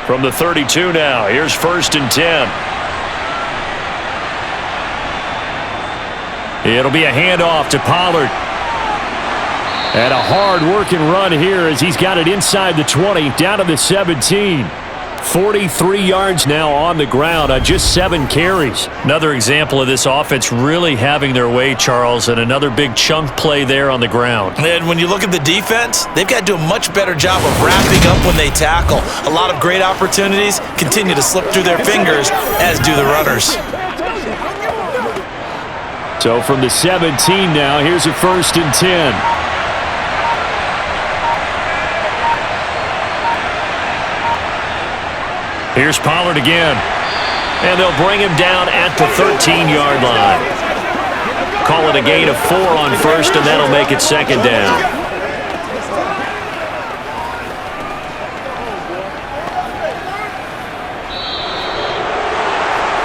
E: From the 32 now, here's 1st and 10. It'll be a handoff to Pollard. And a hard-working run here as he's got it inside the 20, down to the 17. 43 yards now on the ground on just 7 carries. Another example of this offense really having their way, Charles, and another big chunk play there on the ground.
C: And when you look at the defense, they've got to do a much better job of wrapping up when they tackle. A lot of great opportunities continue to slip through their fingers, as do the runners.
B: So from the 17 now, here's a 1st and 10.
E: Here's Pollard again. And they'll bring him down at the 13-yard line. Call it a gain of 4 on 1st, and that'll make it 2nd down.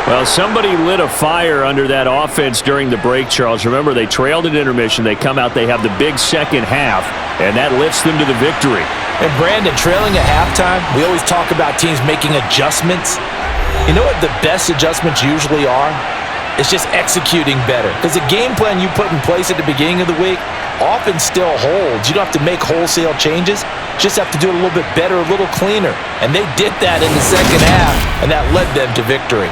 B: Well, somebody lit a fire under that offense during the break, Charles. Remember, they trailed at intermission. They come out, they have the big second half, and that lifts them to the victory.
G: And Brandon, trailing at halftime, we always talk about teams making adjustments. You know what the best adjustments usually are? It's just executing better. Because the game plan you put in place at the beginning of the week often still holds. You don't have to make wholesale changes. Just have to do it a little bit better, a little cleaner. And they did that in the second half, and that led them to victory.